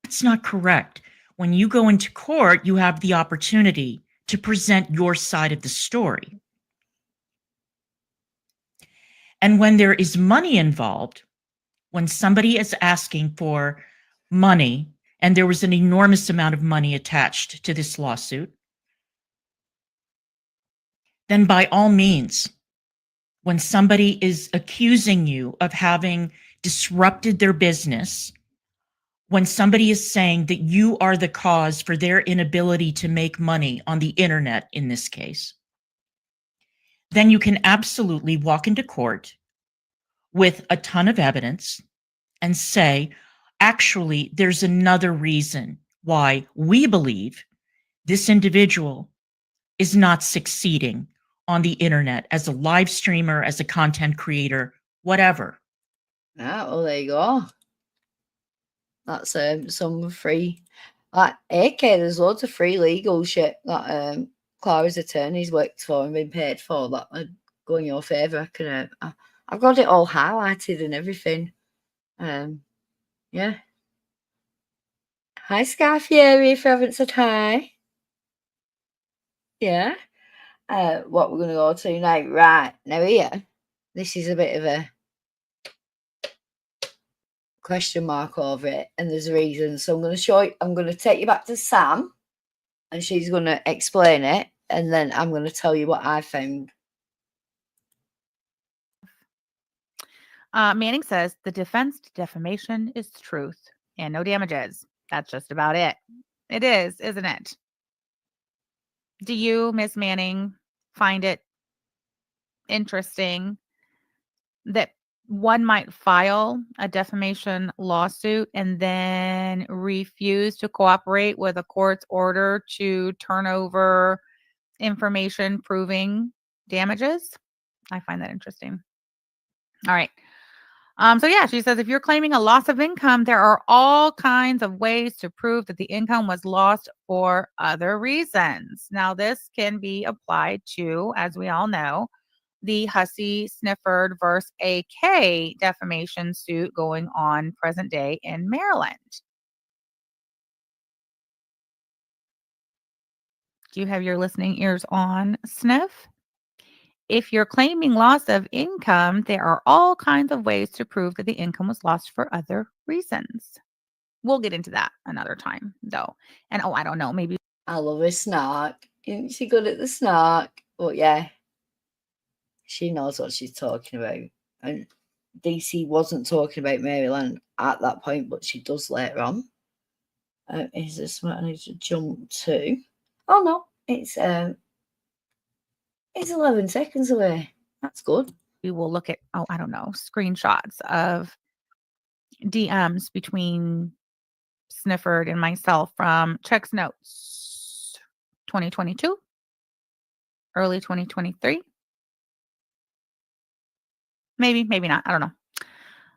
[SPEAKER 9] That's not correct. When you go into court, you have the opportunity to present your side of the story. And when there is money involved, when somebody is asking for money, and there was an enormous amount of money attached to this lawsuit, then by all means, when somebody is accusing you of having disrupted their business, when somebody is saying that you are the cause for their inability to make money on the internet, in this case, then you can absolutely walk into court with a ton of evidence and say, actually, there's another reason why we believe this individual is not succeeding on the internet as a live streamer, as a content creator, whatever.
[SPEAKER 7] Ah, well, there you go. That's some free, like AK. There's loads of free legal shit that Clara's attorneys worked for and been paid for that would go in your favour. I've got it all highlighted and everything. Yeah. Hi, Sky Fury. If you haven't said hi. Yeah. What we're gonna go to now, right now here. This is a bit of a question mark over it, and there's a reason. So I'm going to show you, I'm going to take you back to Sam, and she's going to explain it, and then I'm going to tell you what I found.
[SPEAKER 6] Manning says the defense to defamation is truth and no damages. That's just about it. It is, isn't it? Do you, Miss Manning, find it interesting that one might file a defamation lawsuit and then refuse to cooperate with a court's order to turn over information proving damages? I find that interesting. All right. So yeah, she says if you're claiming a loss of income, there are all kinds of ways to prove that the income was lost for other reasons. Now, this can be applied to, as we all know, the Hussy Snifford versus AK defamation suit going on present day in Maryland. Do you have your listening ears on, Sniff? If you're claiming loss of income, there are all kinds of ways to prove that the income was lost for other reasons. We'll get into that another time, though. And I don't know, maybe.
[SPEAKER 7] I love a snark. Isn't she good at the snark? But yeah, she knows what she's talking about. And DC wasn't talking about Maryland at that point, but she does later on. Is this what I need to jump to? Oh no, it's 11 seconds away. That's good.
[SPEAKER 6] We will look at, I don't know, screenshots of DMs between Snifford and myself from checks notes 2022, early 2023. Maybe not. I don't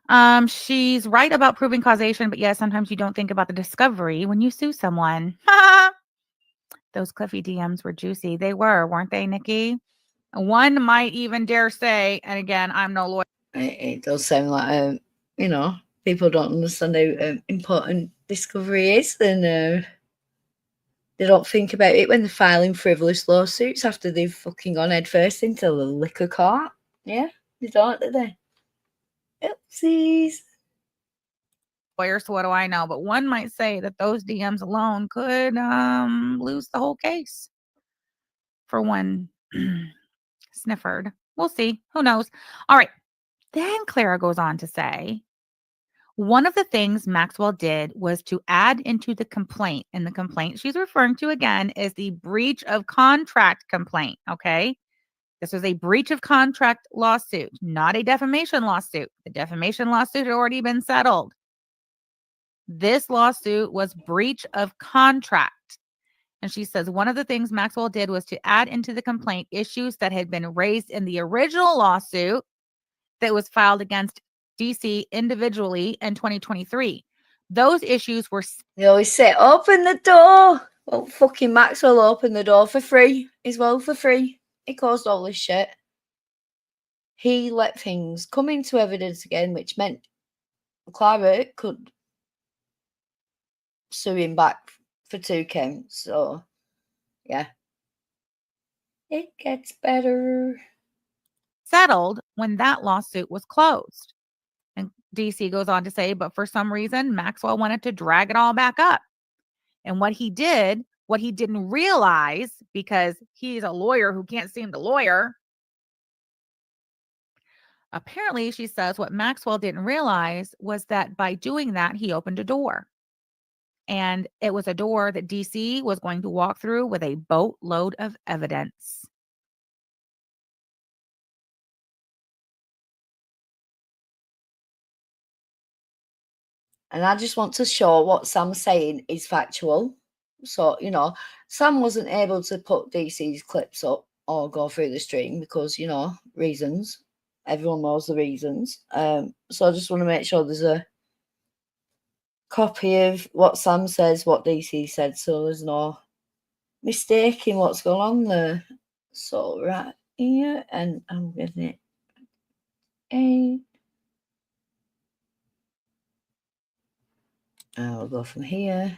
[SPEAKER 6] know. She's right about proving causation, but yeah, sometimes you don't think about the discovery when you sue someone. Those Cliffy DMs were juicy. They were, weren't they, Nikki? One might even dare say, and again, I'm no lawyer.
[SPEAKER 7] It does sound like, people don't understand how important discovery is, and they don't think about it when they're filing frivolous lawsuits after they've fucking gone head first into the liquor cart. Yeah, they don't, do they? Oopsies.
[SPEAKER 6] Lawyer, so what do I know? But one might say that those DMs alone could lose the whole case for one Snifford. We'll see. Who knows? All right. Then Clara goes on to say, one of the things Maxwell did was to add into the complaint, and the complaint she's referring to again is the breach of contract complaint. Okay. This was a breach of contract lawsuit, not a defamation lawsuit. The defamation lawsuit had already been settled. This lawsuit was breach of contract. And she says one of the things Maxwell did was to add into the complaint issues that had been raised in the original lawsuit that was filed against DC individually in 2023. Those issues were...
[SPEAKER 7] They always say, open the door. Well, fucking Maxwell opened the door for free as well, for free. He caused all this shit. He let things come into evidence again, which meant Clara could sue him back for 2 counts. So, yeah. It gets better.
[SPEAKER 6] Settled when that lawsuit was closed. And DC goes on to say, but for some reason, Maxwell wanted to drag it all back up. And what he didn't realize, because he's a lawyer who can't seem to lawyer, apparently, she says, what Maxwell didn't realize was that by doing that, he opened a door. And it was a door that DC was going to walk through with a boatload of evidence.
[SPEAKER 7] And I just want to show what Sam's saying is factual. So, Sam wasn't able to put DC's clips up or go through the stream because, reasons. Everyone knows the reasons. So I just want to make sure there's a copy of what Sam says, what DC said, so there's no mistaking what's going on there. So right here, and I'm getting it. I'll go from here.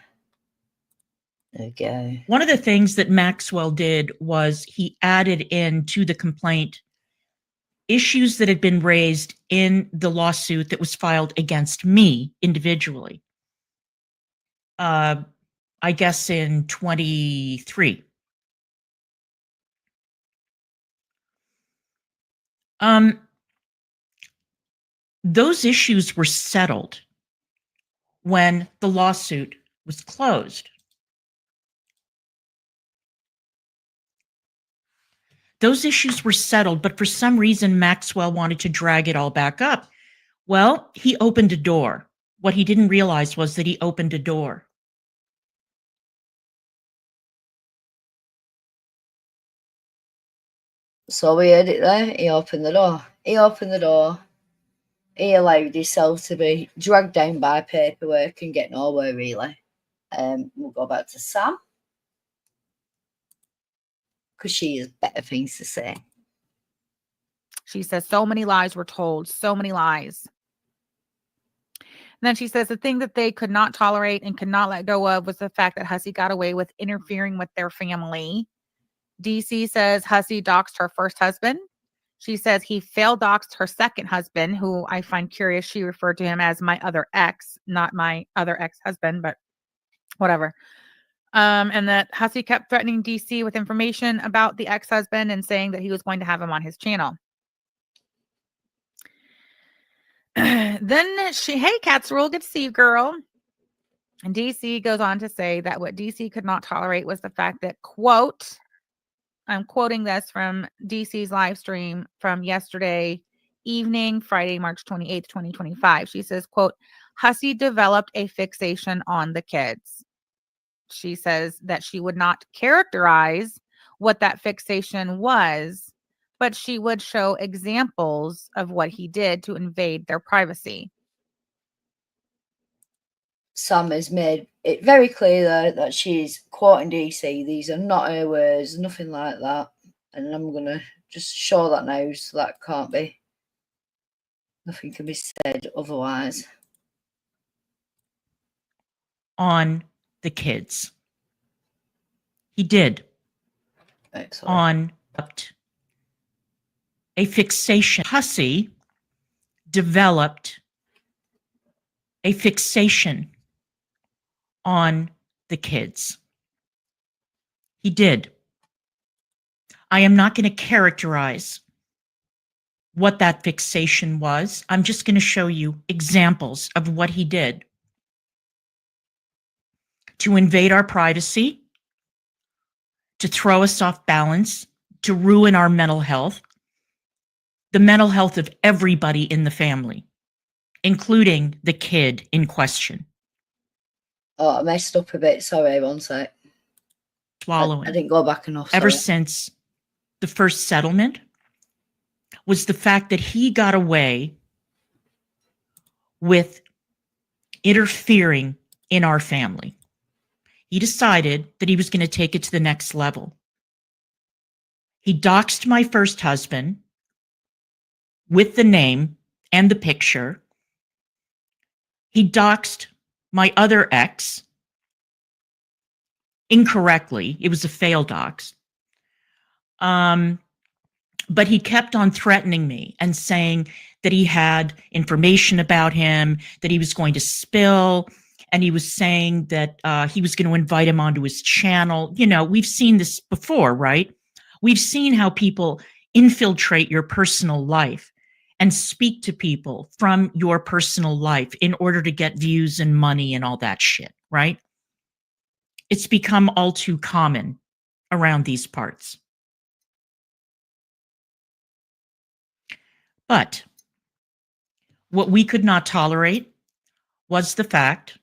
[SPEAKER 7] There we go.
[SPEAKER 9] One of the things that Maxwell did was he added into the complaint issues that had been raised in the lawsuit that was filed against me individually. I guess in 23. Those issues were settled when the lawsuit was closed. Those issues were settled, but for some reason, Maxwell wanted to drag it all back up. Well, he opened a door. What he didn't realize was that he opened a door.
[SPEAKER 7] So we heard it there. He opened the door. He opened the door. He allowed himself to be dragged down by paperwork and get nowhere, really. We'll go back to Sam, because she has better things to say.
[SPEAKER 6] She says, so many lies were told, so many lies. And then she says the thing that they could not tolerate and could not let go of was the fact that Hussy got away with interfering with their family. DC says Hussy doxed her first husband. She says he failed doxed her second husband, who I find curious. She referred to him as my other ex, not my other ex-husband, but whatever. And that Hussy kept threatening DC with information about the ex-husband and saying that he was going to have him on his channel. Then hey, Casserole, good to see you, girl. And DC goes on to say that what DC could not tolerate was the fact that, quote, I'm quoting this from DC's live stream from yesterday evening, Friday, March 28th, 2025. She says, quote, Hussy developed a fixation on the kids. She says that she would not characterize what that fixation was, but she would show examples of what he did to invade their privacy.
[SPEAKER 7] Sam has made it very clear though, that she's quoting DC. These are not her words, nothing like that. And I'm going to just show that now, so that can't be. Nothing can be said otherwise.
[SPEAKER 9] On the kids. He did.
[SPEAKER 7] Excellent.
[SPEAKER 9] On a fixation. Hussy developed a fixation on the kids. He did. I am not going to characterize what that fixation was. I'm just going to show you examples of what he did to invade our privacy, to throw us off balance, to ruin our mental health, the mental health of everybody in the family, including the kid in question.
[SPEAKER 7] Oh, I messed up a bit. Sorry, one sec.
[SPEAKER 9] Swallowing.
[SPEAKER 7] I didn't go back enough.
[SPEAKER 9] Ever
[SPEAKER 7] Sorry.
[SPEAKER 9] since the first settlement was the fact that he got away with interfering in our family. He decided that he was going to take it to the next level. He doxed my first husband with the name and the picture. He doxed my other ex incorrectly. It was a failed dox. But he kept on threatening me and saying that he had information about him, that he was going to spill, and he was saying that he was going to invite him onto his channel. You know, we've seen this before, right? We've seen how people infiltrate your personal life and speak to people from your personal life in order to get views and money and all that shit, right? It's become all too common around these parts. But what we could not tolerate was the fact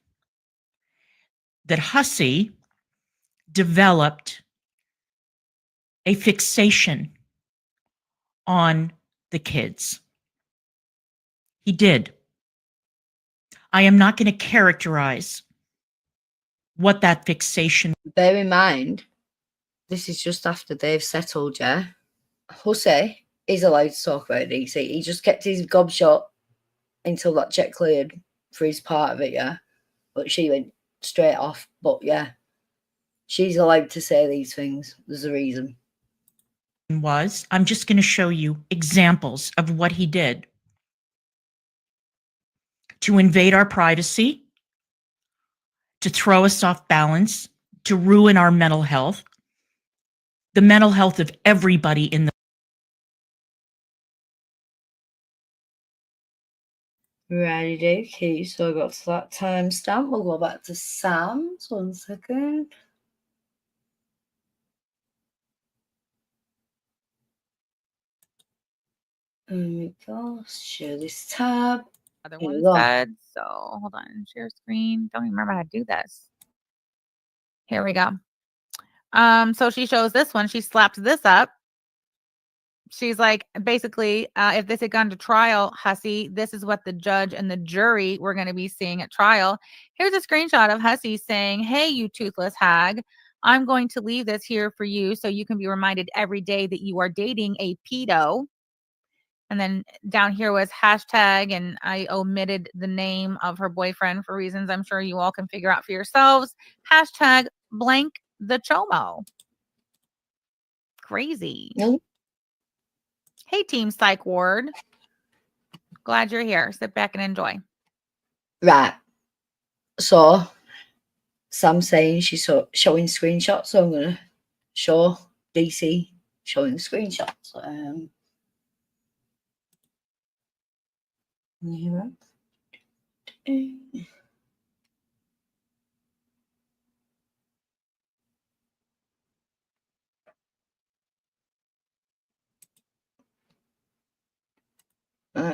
[SPEAKER 9] that Hussy developed a fixation on the kids. He did. I am not going to characterize what that fixation.
[SPEAKER 7] Bear in mind, this is just after they've settled, yeah? Hussy is allowed to talk about DC. He just kept his gob shut until that check cleared for his part of it, yeah? But she went straight off. But yeah, she's allowed to say these things. There's a reason.
[SPEAKER 9] I'm just going to show you examples of what he did to invade our privacy, to throw us off balance, to ruin our mental health, the mental health of everybody in the.
[SPEAKER 7] Righty dokie. So I got to that timestamp. We'll go back to Sam's. 1 second. There we go. Share this tab.
[SPEAKER 6] Other
[SPEAKER 7] Here we
[SPEAKER 6] one
[SPEAKER 7] go.
[SPEAKER 6] said, so hold on, share screen. Don't even remember how to do this. Here we go. So she shows this one. She slapped this up. She's like, basically, if this had gone to trial, Hussy, this is what the judge and the jury were going to be seeing at trial. Here's a screenshot of Hussy saying, hey, you toothless hag, I'm going to leave this here for you so you can be reminded every day that you are dating a pedo. And then down here was hashtag, and I omitted the name of her boyfriend for reasons I'm sure you all can figure out for yourselves. Hashtag blank the chomo. Crazy.
[SPEAKER 7] Nope.
[SPEAKER 6] Hey, Team Psych Ward. Glad you're here. Sit back and enjoy.
[SPEAKER 7] Right. So Sam's saying she's showing screenshots, so I'm going to show DC showing screenshots.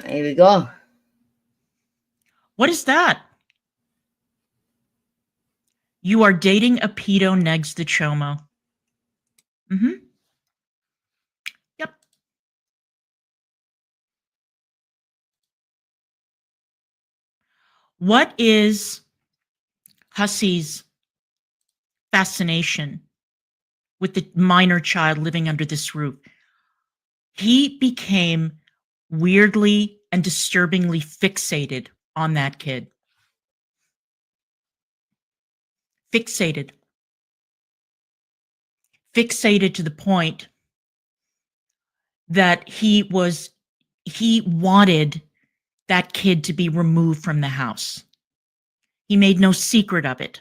[SPEAKER 7] Here we go.
[SPEAKER 9] What is that? You are dating a pedo, negs the chomo. Mm-hmm. Yep. What is Hussy's fascination with the minor child living under this roof? He became weirdly and disturbingly fixated on that kid. Fixated to the point that he wanted that kid to be removed from the house. He made no secret of it.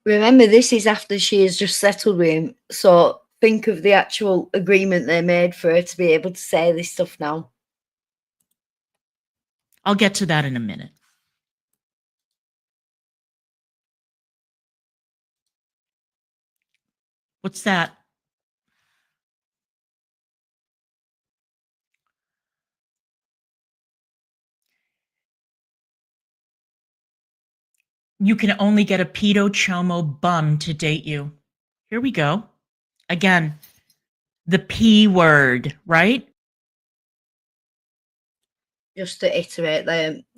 [SPEAKER 7] Remember, this is after she has just settled with him. So think of the actual agreement they made for her to be able to say this stuff now.
[SPEAKER 9] I'll get to that in a minute. What's that? You can only get a pedo chomo bum to date you. Here we go. Again, the P word, right?
[SPEAKER 7] Just to iterate,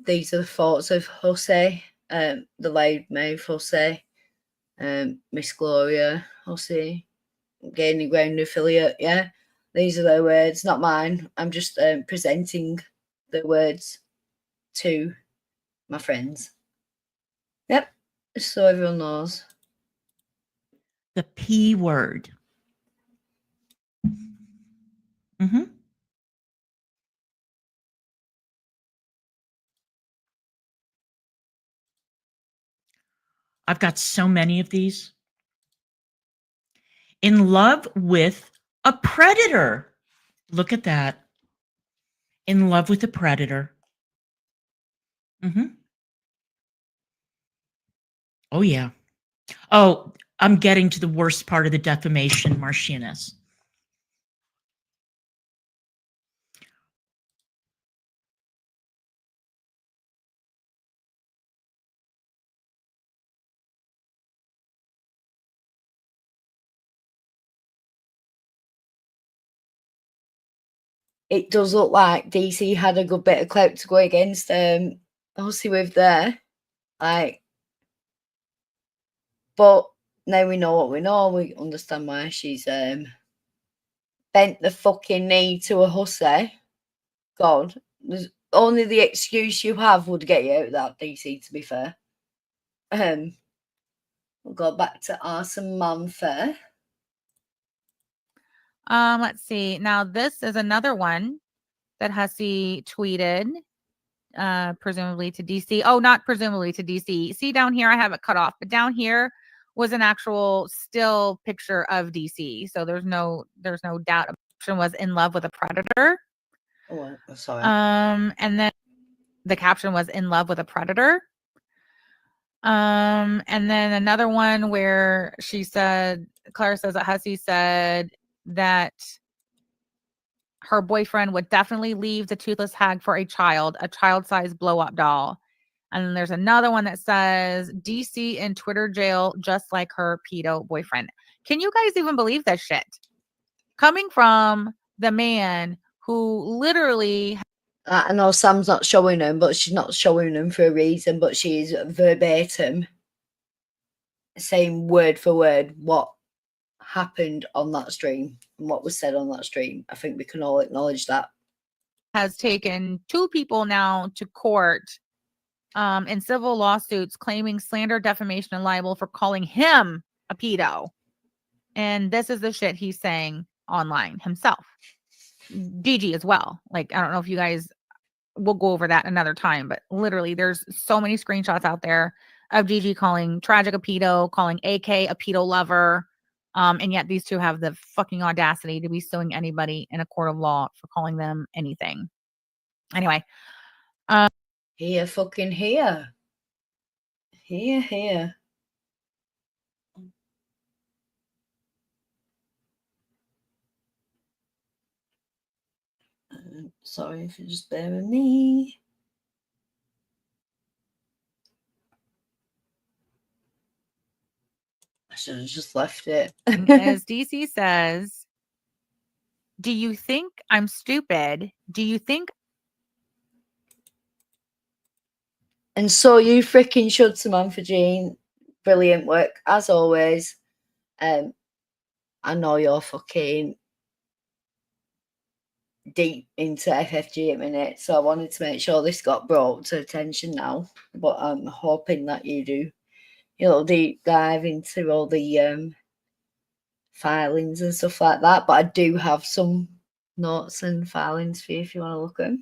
[SPEAKER 7] these are the thoughts of Hussy, the loudmouth Hussy, Miss Gloria Hussy, Gaining Ground affiliate. Yeah, these are their words, not mine. I'm just presenting the words to my friends. Yep, so everyone knows.
[SPEAKER 9] The P word. Mm-hmm. I've got so many of these. In love with a predator. Look at that. In love with a predator. Mm-hmm. Oh, yeah. Oh, I'm getting to the worst part of the defamation, Marchioness.
[SPEAKER 7] It does look like DC had a good bit of clout to go against Hussy with there. But now we know what we know. We understand why she's bent the fucking knee to a Hussy. God, there's only the excuse you have would get you out of that, DC, to be fair. We'll go back to Arson Manfair.
[SPEAKER 6] Let's see. Now this is another one that Hussy tweeted, presumably to DC. Oh, not presumably to DC. See down here, I have it cut off, but down here was an actual still picture of DC. So there's no doubt was in love with a predator.
[SPEAKER 7] Oh, sorry.
[SPEAKER 6] And then the caption was in love with a predator. And then another one where she said, Clara says that Hussy said that her boyfriend would definitely leave the toothless hag for a child-sized blow-up doll. And then there's another one that says DC in Twitter jail, just like her pedo boyfriend. Can you guys even believe that shit? Coming from the man who literally.
[SPEAKER 7] I know Sam's not showing them, but she's not showing them for a reason, but she's verbatim saying word for word what happened on that stream and what was said on that stream. I think we can all acknowledge that.
[SPEAKER 6] Has taken 2 people now to court in civil lawsuits claiming slander, defamation, and libel for calling him a pedo. And this is the shit he's saying online himself. Gigi as well. Like, I don't know if you guys will go over that another time, but literally there's so many screenshots out there of Gigi calling Tragic a pedo, calling AK a pedo lover. And yet these two have the fucking audacity to be suing anybody in a court of law for calling them anything. Anyway.
[SPEAKER 7] Here, fucking here. Here. Sorry if you just bear with me. I should have just left it.
[SPEAKER 6] As DC says, do you think I'm stupid? Do you think?
[SPEAKER 7] And so you freaking should, Samantha Jean. Brilliant work, as always. I know you're fucking deep into FFG at the minute, so I wanted to make sure this got brought to attention now. But I'm hoping that you do, deep dive into all the filings and stuff like that. But I do have some notes and filings for you if you want to look at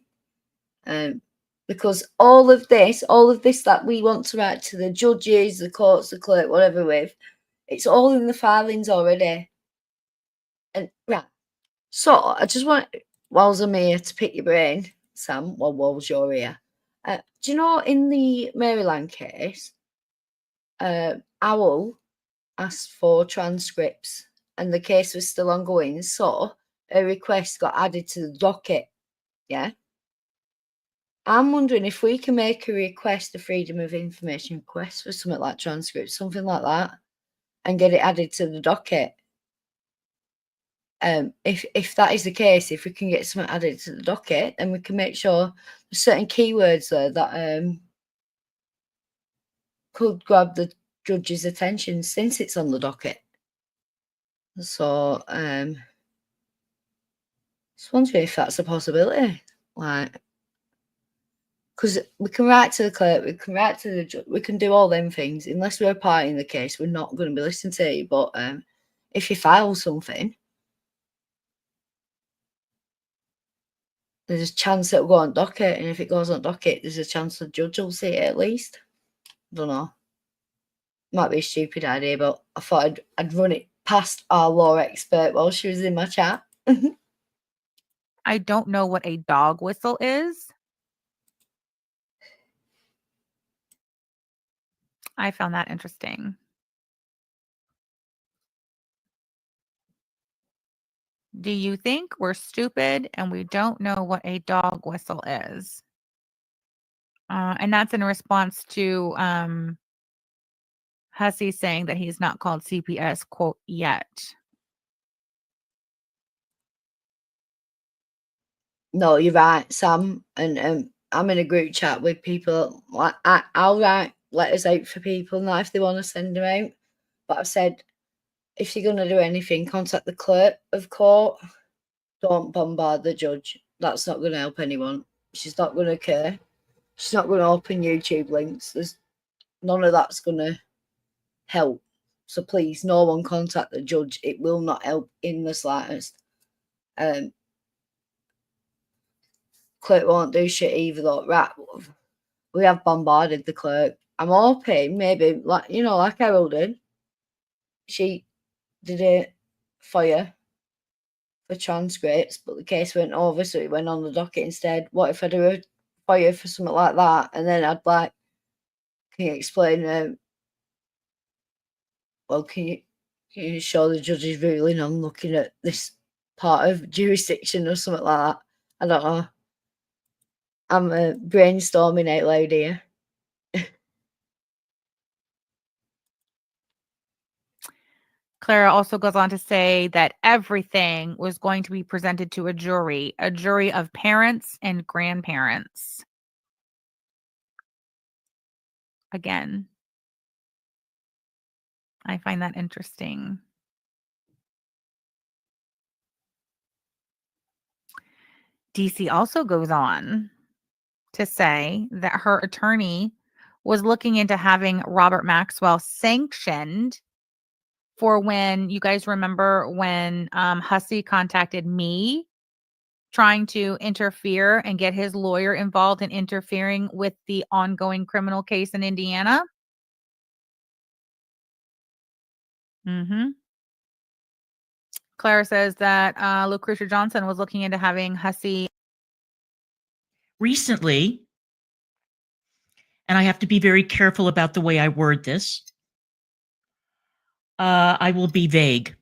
[SPEAKER 7] them. Because all of this that we want to write to the judges, the courts, the clerk, whatever with, it's all in the filings already. And right, so I just want, whilst I'm here, to pick your brain, Sam, whilst you're here. Do you know in the Maryland case, Owl asked for transcripts and the case was still ongoing, so a request got added to the docket, yeah? I'm wondering if we can make a request, a freedom of information request for something like transcripts, something like that, and get it added to the docket. If that is the case, if we can get something added to the docket, then we can make sure there's certain keywords there that could grab the judge's attention since it's on the docket. So just wondering if that's a possibility. Like, because we can write to the clerk, we can write to the judge, we can do all them things. Unless we're a party in the case, we're not going to be listening to you. But if you file something, there's a chance it'll go on docket, and if it goes on docket, there's a chance the judge will see it at least. I don't know. Might be a stupid idea, but I thought I'd run it past our law expert while she was in my chat.
[SPEAKER 6] I don't know what a dog whistle is. I found that interesting. Do you think we're stupid and we don't know what a dog whistle is? And that's in response to Hussy saying that he's not called CPS, quote, yet.
[SPEAKER 7] No, you're right, Sam. And I'm in a group chat with people. I'll write letters out for people now if they want to send them out. But I've said, if you're going to do anything, contact the clerk of court. Don't bombard the judge. That's not going to help anyone. She's not going to care. She's not going to open YouTube links. There's none of that's going to help. So please, no one contact the judge. It will not help in the slightest. Clerk won't do shit either though. Right, we have bombarded the clerk. I'm hoping maybe, like Errol did. She did it for you for transcripts, but the case went over, so it went on the docket instead. What if I do a FOIA for something like that, and then I'd like, can you explain? Well, can you show the judge's ruling on looking at this part of jurisdiction or something like that? I don't know. I'm brainstorming out loud here.
[SPEAKER 6] Clara also goes on to say that everything was going to be presented to a jury of parents and grandparents. Again, I find that interesting. DC also goes on to say that her attorney was looking into having Robert Maxwell sanctioned for when, you guys remember when Hussy contacted me trying to interfere and get his lawyer involved in interfering with the ongoing criminal case in Indiana? Clara says that Lucretia Johnson was looking into having Hussy
[SPEAKER 9] recently, and I have to be very careful about the way I word this. I will be vague.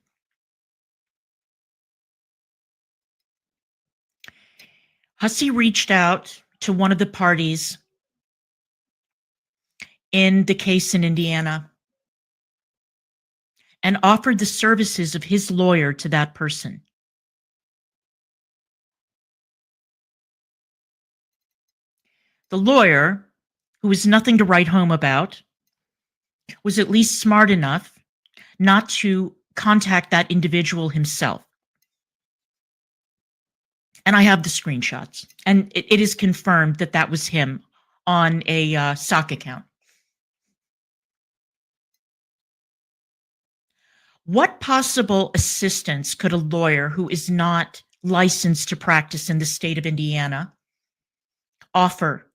[SPEAKER 9] Hussy reached out to one of the parties in the case in Indiana and offered the services of his lawyer to that person. The lawyer, who was nothing to write home about, was at least smart enough not to contact that individual himself. And I have the screenshots, and it is confirmed that that was him on a sock account. What possible assistance could a lawyer who is not licensed to practice in the state of Indiana offer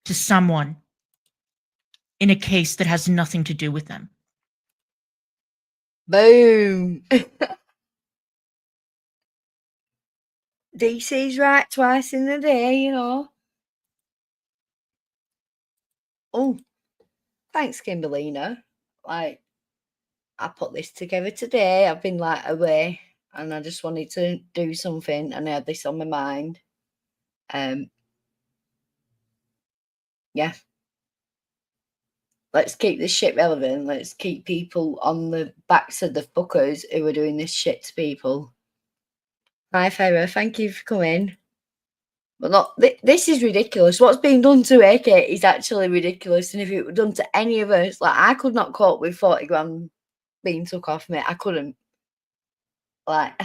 [SPEAKER 9] to someone in a case that has nothing to do with them?
[SPEAKER 7] Boom. DC's right twice in the day, you know. Oh, thanks, Kimberlina. Like, I put this together today. I've been like away and I just wanted to do something and I had this on my mind. Yeah. Let's keep this shit relevant. Let's keep people on the backs of the fuckers who are doing this shit to people. Hi, Farah. Thank you for coming. But look, this is ridiculous. What's being done to AK is actually ridiculous. And if it were done to any of us, like, I could not cope with 40 grand being took off me. I couldn't. Like,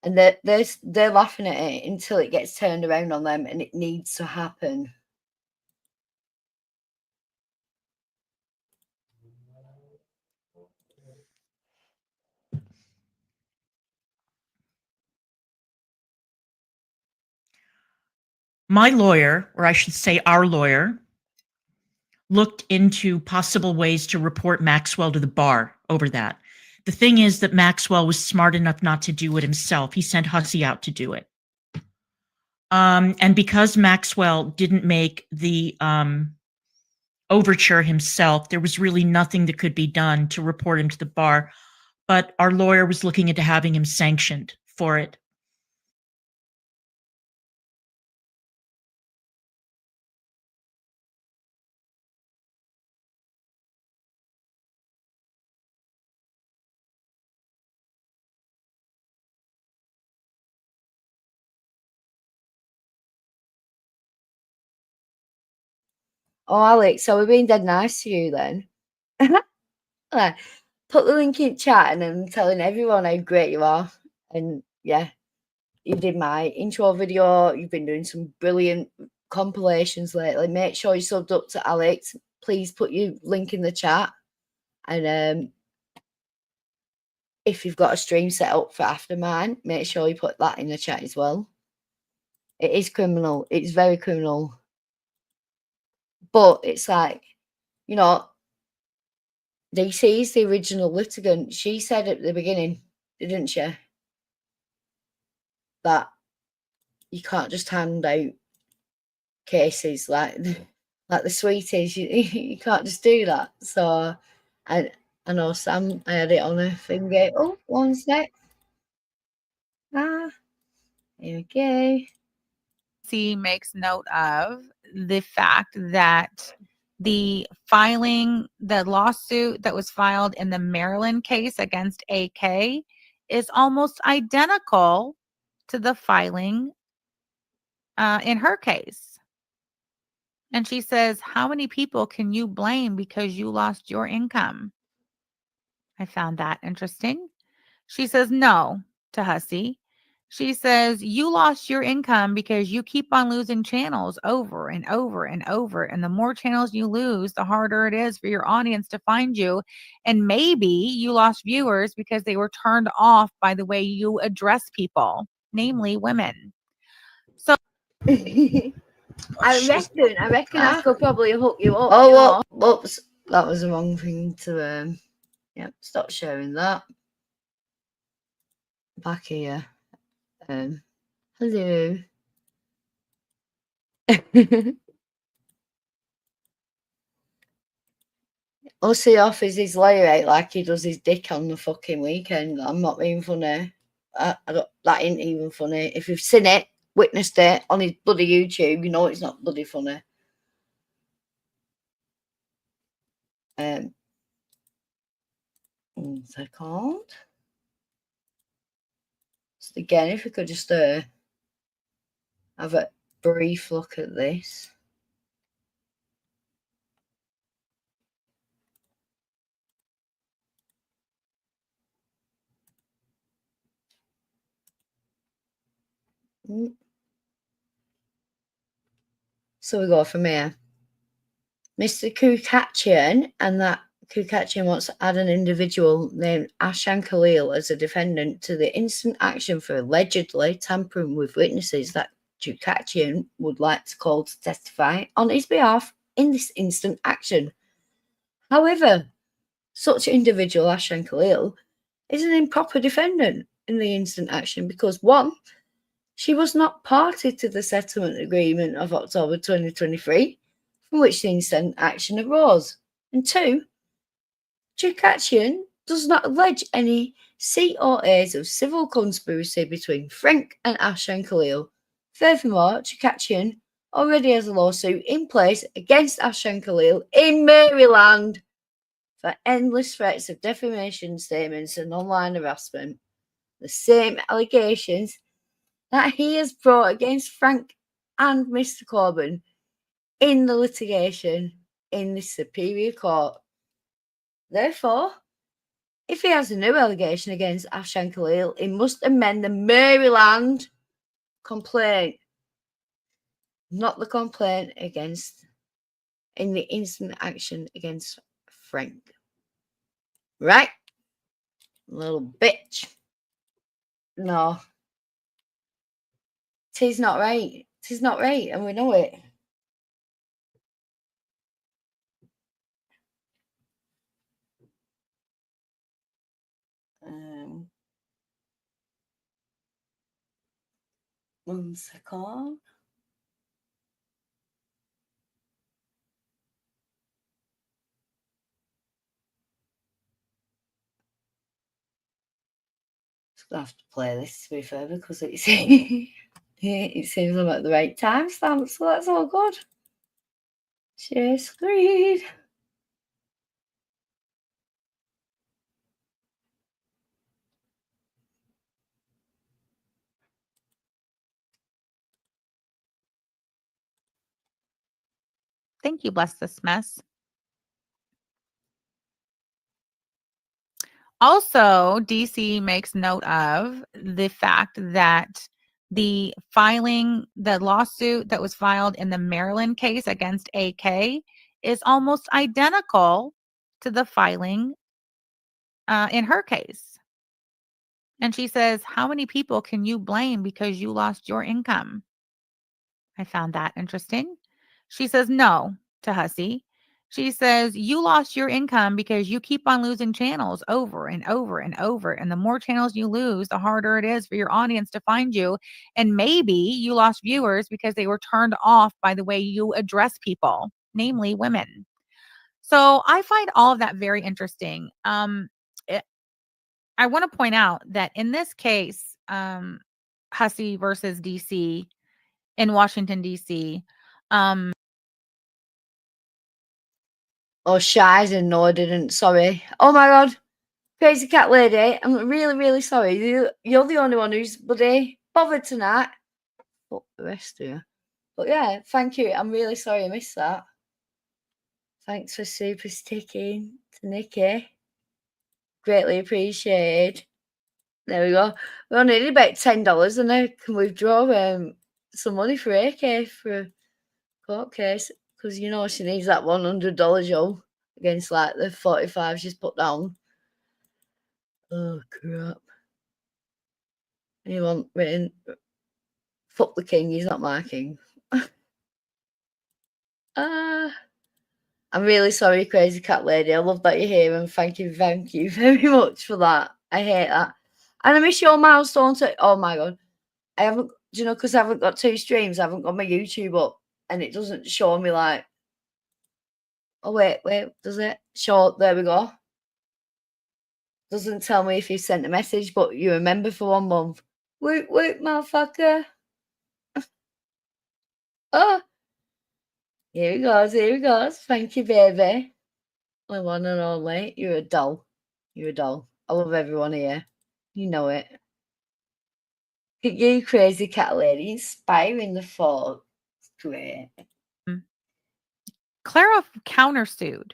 [SPEAKER 7] and they're laughing at it until it gets turned around on them, and it needs to happen.
[SPEAKER 9] My lawyer, or I should say our lawyer, looked into possible ways to report Maxwell to the bar over that. The thing is that Maxwell was smart enough not to do it himself. He sent Hussy out to do it. And because Maxwell didn't make the overture himself, there was really nothing that could be done to report him to the bar. But our lawyer was looking into having him sanctioned for it.
[SPEAKER 7] Oh, Alex, so we're being dead nice to you then. Like, put the link in chat and I'm telling everyone how great you are. And yeah, you did my intro video. You've been doing some brilliant compilations lately. Make sure you subbed up to Alex. Please put your link in the chat. And if you've got a stream set up for after mine, make sure you put that in the chat as well. It is criminal. It's very criminal. But it's like, you know, DC is the original litigant. She said at the beginning, didn't she, that you can't just hand out cases like the sweeties. You can't just do that. So I know Sam, I had it on her finger. Oh, one sec. Here we go.
[SPEAKER 6] DC makes note of the fact that the lawsuit that was filed in the Maryland case against AK is almost identical to the filing in her case. And she says, how many people can you blame because you lost your income? I found that interesting. She says no to Hussy. She says, you lost your income because you keep on losing channels over and over and over. And the more channels you lose, the harder it is for your audience to find you. And maybe you lost viewers because they were turned off by the way you address people, namely women. So
[SPEAKER 7] I reckon I could probably hook you up. Oh, whoops. That was the wrong thing to, stop sharing that. Back here. Hello. Hussy offers his layer out like he does his dick on the fucking weekend. I'm not being funny. I don't, that ain't even funny. If you've seen it, witnessed it on his bloody YouTube, you know it's not bloody funny. One second. So again, if we could just have a brief look at this. So we go from here. Mr. Kukachian, and that Kukachian wants to add an individual named Ashan Khalil as a defendant to the instant action for allegedly tampering with witnesses that Kukachian would like to call to testify on his behalf in this instant action. However, such individual, Ashan Khalil, is an improper defendant in the instant action because 1, she was not party to the settlement agreement of October 2023, from which the instant action arose. And 2, Chukachian does not allege any COAs of civil conspiracy between Frank and Ashan Khalil. Furthermore, Chukachian already has a lawsuit in place against Ashan Khalil in Maryland for endless threats of defamation statements and online harassment. The same allegations that he has brought against Frank and Mr. Corbyn in the litigation in the Superior Court. Therefore, if he has a new allegation against Ashan Khalil, he must amend the Maryland complaint, not the complaint against in the instant action against Frank. Right? Little bitch. No. Tis not right. Tis not right, and we know it. One second. I have to play this to be fair because it seems I'm at the right timestamp, so that's all good. Share screen.
[SPEAKER 6] thank you, bless this mess. Also, DC makes note of the fact that the lawsuit that was filed in the Maryland case against AK is almost identical to the filing in her case. And she says, how many people can you blame because you lost your income? I found that interesting. She says no to Hussy. She says, you lost your income because you keep on losing channels over and over and over. And the more channels you lose, the harder it is for your audience to find you. And maybe you lost viewers because they were turned off by the way you address people, namely women. So I find all of that very interesting. I want to point out that in this case, Hussy versus DC in Washington, DC,
[SPEAKER 7] Oh, Shizen, no, I didn't. Sorry. Oh my god. Crazy cat lady, I'm really, really sorry. You're the only one who's bloody bothered tonight. Fuck the rest of you. But yeah, thank you. I'm really sorry I missed that. Thanks for super sticking to Nikki. Greatly appreciated. There we go. We only need about $10 and I can withdraw some money for AK for a court case. Because you know she needs that $100, yo, against like the 45 she's put down. Oh crap. Anyone written? Fuck the king, he's not my king. I'm really sorry, crazy cat lady. I love that you're here and thank you very much for that. I hate that. And I miss your milestone too. Oh my god. I haven't, do you know, because I haven't got 2 streams, I haven't got my YouTube up and it doesn't show me like, oh wait, does it? Show, there we go. Doesn't tell me if you sent a message, but you remember for 1 month. Wait, motherfucker. Oh, here he goes. Thank you, baby. My one and only. You're a doll. I love everyone here. You know it. You crazy cat lady, inspiring the fall. Great.
[SPEAKER 6] Clara countersued.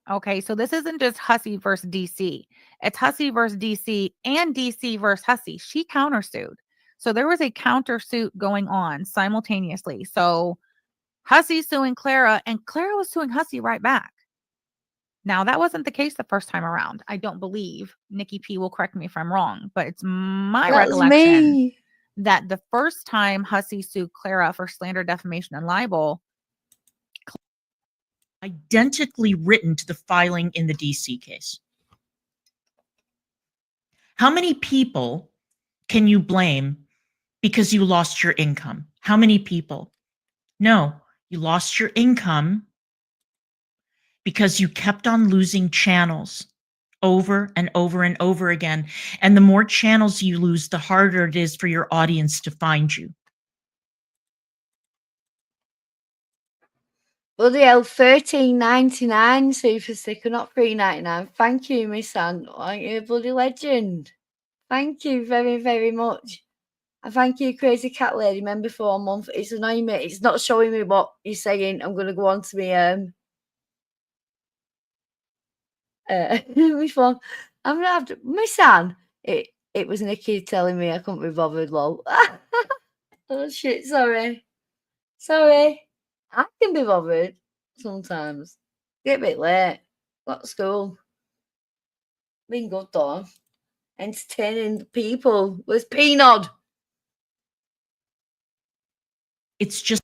[SPEAKER 6] Okay, so this isn't just Hussy versus DC. It's Hussy versus DC and DC versus Hussy. She countersued. So there was a countersuit going on simultaneously. So Hussy suing Clara and Clara was suing Hussy right back. Now, that wasn't the case the first time around. I don't believe. Nikki P will correct me if I'm wrong, but it's my recollection that the first time Hussy sued Clara for slander, defamation, and libel,
[SPEAKER 9] identically written to the filing in the DC case. How many people can you blame because you lost your income? How many people? No, you lost your income because you kept on losing channels over and over and over again. And the more channels you lose, the harder it is for your audience to find you.
[SPEAKER 7] Bloody hell, $13.99 super sticker, not $3.99. Thank you, Miss Anne. Aren't you a bloody legend? Thank you very, very much. And thank you, crazy cat lady, member for 1 month. It's annoying me. It's not showing me what you're saying. I'm gonna go on to me my phone. I'm gonna have to Miss Anne. It was Nikki telling me I couldn't be bothered, lol. Oh shit, sorry. I can be bothered sometimes. Get a bit late. Got to school. Been good though. Entertaining the people. Where's Peanut?
[SPEAKER 9] It's just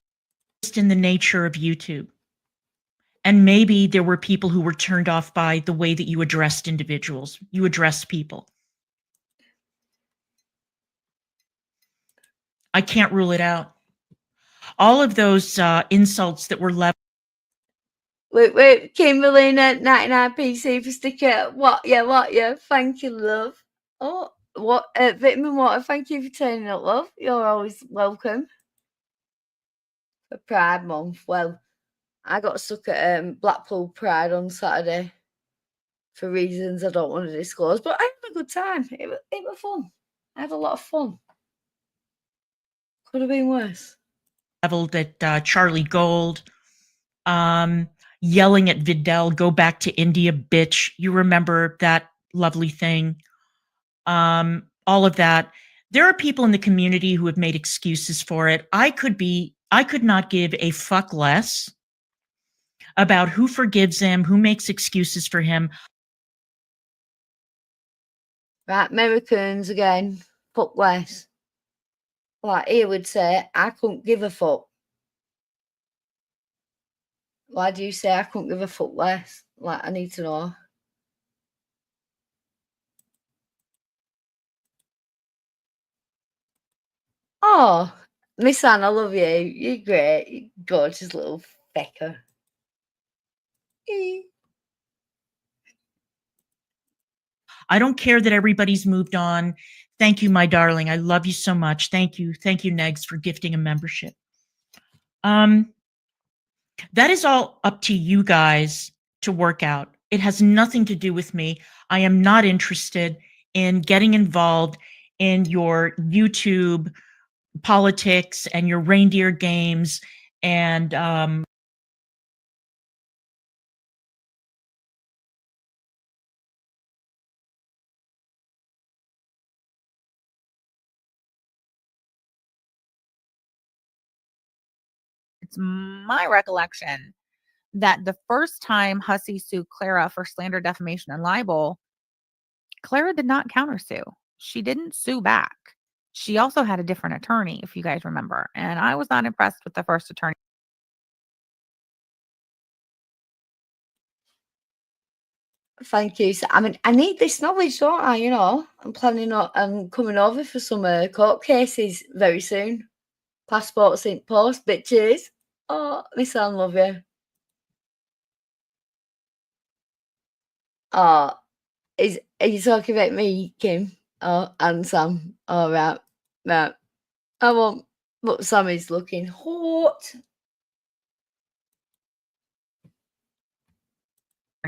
[SPEAKER 9] in the nature of YouTube. And maybe there were people who were turned off by the way that you addressed individuals. You addressed people. I can't rule it out. All of those insults that were leveled.
[SPEAKER 7] Wait, Kimberly, 99p super sticker. What? Yeah. Thank you, love. Oh, what? Vitamin Water, thank you for turning up, love. You're always welcome. For Pride Month. Well, I got stuck at Blackpool Pride on Saturday for reasons I don't want to disclose, but I had a good time. It was fun. I had a lot of fun. Could have been worse.
[SPEAKER 9] Leveled at Charlie Gold, yelling at Vidal, go back to India, bitch. You remember that lovely thing. All of that. There are people in the community who have made excuses for it. I could not give a fuck less about who forgives him, who makes excuses for him.
[SPEAKER 7] Right, Americans again, fuck less. Like he would say, I couldn't give a fuck. Why do you say I couldn't give a fuck less? Like, I need to know. Oh, Miss Anne, I love you. You're great. You're gorgeous little fecker.
[SPEAKER 9] I don't care that everybody's moved on. Thank you, my darling. I love you so much. Thank you. Thank you, Negs, for gifting a membership. That is all up to you guys to work out. It has nothing to do with me. I am not interested in getting involved in your YouTube politics and your reindeer games and
[SPEAKER 6] It's my recollection that the first time Hussy sued Clara for slander, defamation, and libel, Clara did not countersue. She didn't sue back. She also had a different attorney, if you guys remember. And I was not impressed with the first attorney.
[SPEAKER 7] Thank you. So, I mean, I need this knowledge, don't I? You know, I'm planning on coming over for some court cases very soon. Passports in post, bitches. Oh, Miss Anne, love you. Oh, are you talking about me, Kim? Oh, and Sam. All right. Right. I won't. But Sam is looking hot.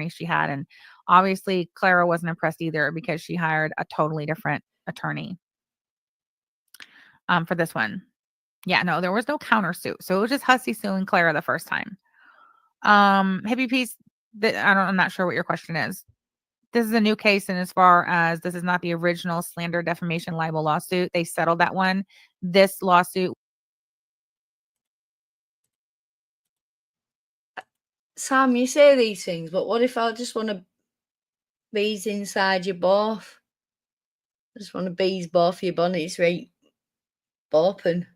[SPEAKER 6] She had, and obviously Clara wasn't impressed either because she hired a totally different attorney for this one. Yeah, no, there was no countersuit, so it was just Hussy suing Clara the first time. Hippie piece. I'm not sure what your question is. This is a new case, and as far as this is not the original slander, defamation, libel lawsuit, they settled that one. This lawsuit.
[SPEAKER 7] Sam, you say these things, but what if I just want to bees inside your both? I just want to bees both your bonnets right open.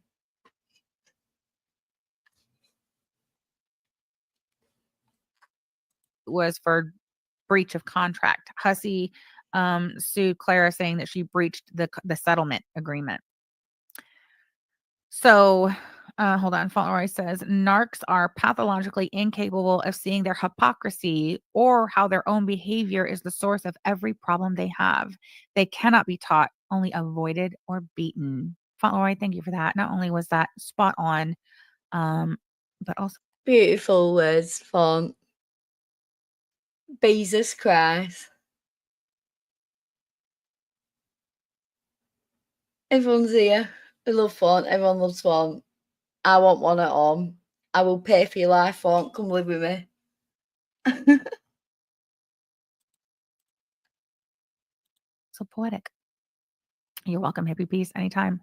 [SPEAKER 6] Was for breach of contract. Hussy sued Clara saying that she breached the settlement agreement. So, hold on. Fauntleroy says narcs are pathologically incapable of seeing their hypocrisy or how their own behavior is the source of every problem they have. They cannot be taught, only avoided or beaten. Fauntleroy, thank you for that. Not only was that spot on, but also
[SPEAKER 7] Beautiful words, Font. Jesus Christ. Everyone's here. I love Font. Everyone loves Font. I want one at home. I will pay for your life, Font. Come live with me.
[SPEAKER 6] so poetic. You're welcome, Hippie Peace, anytime.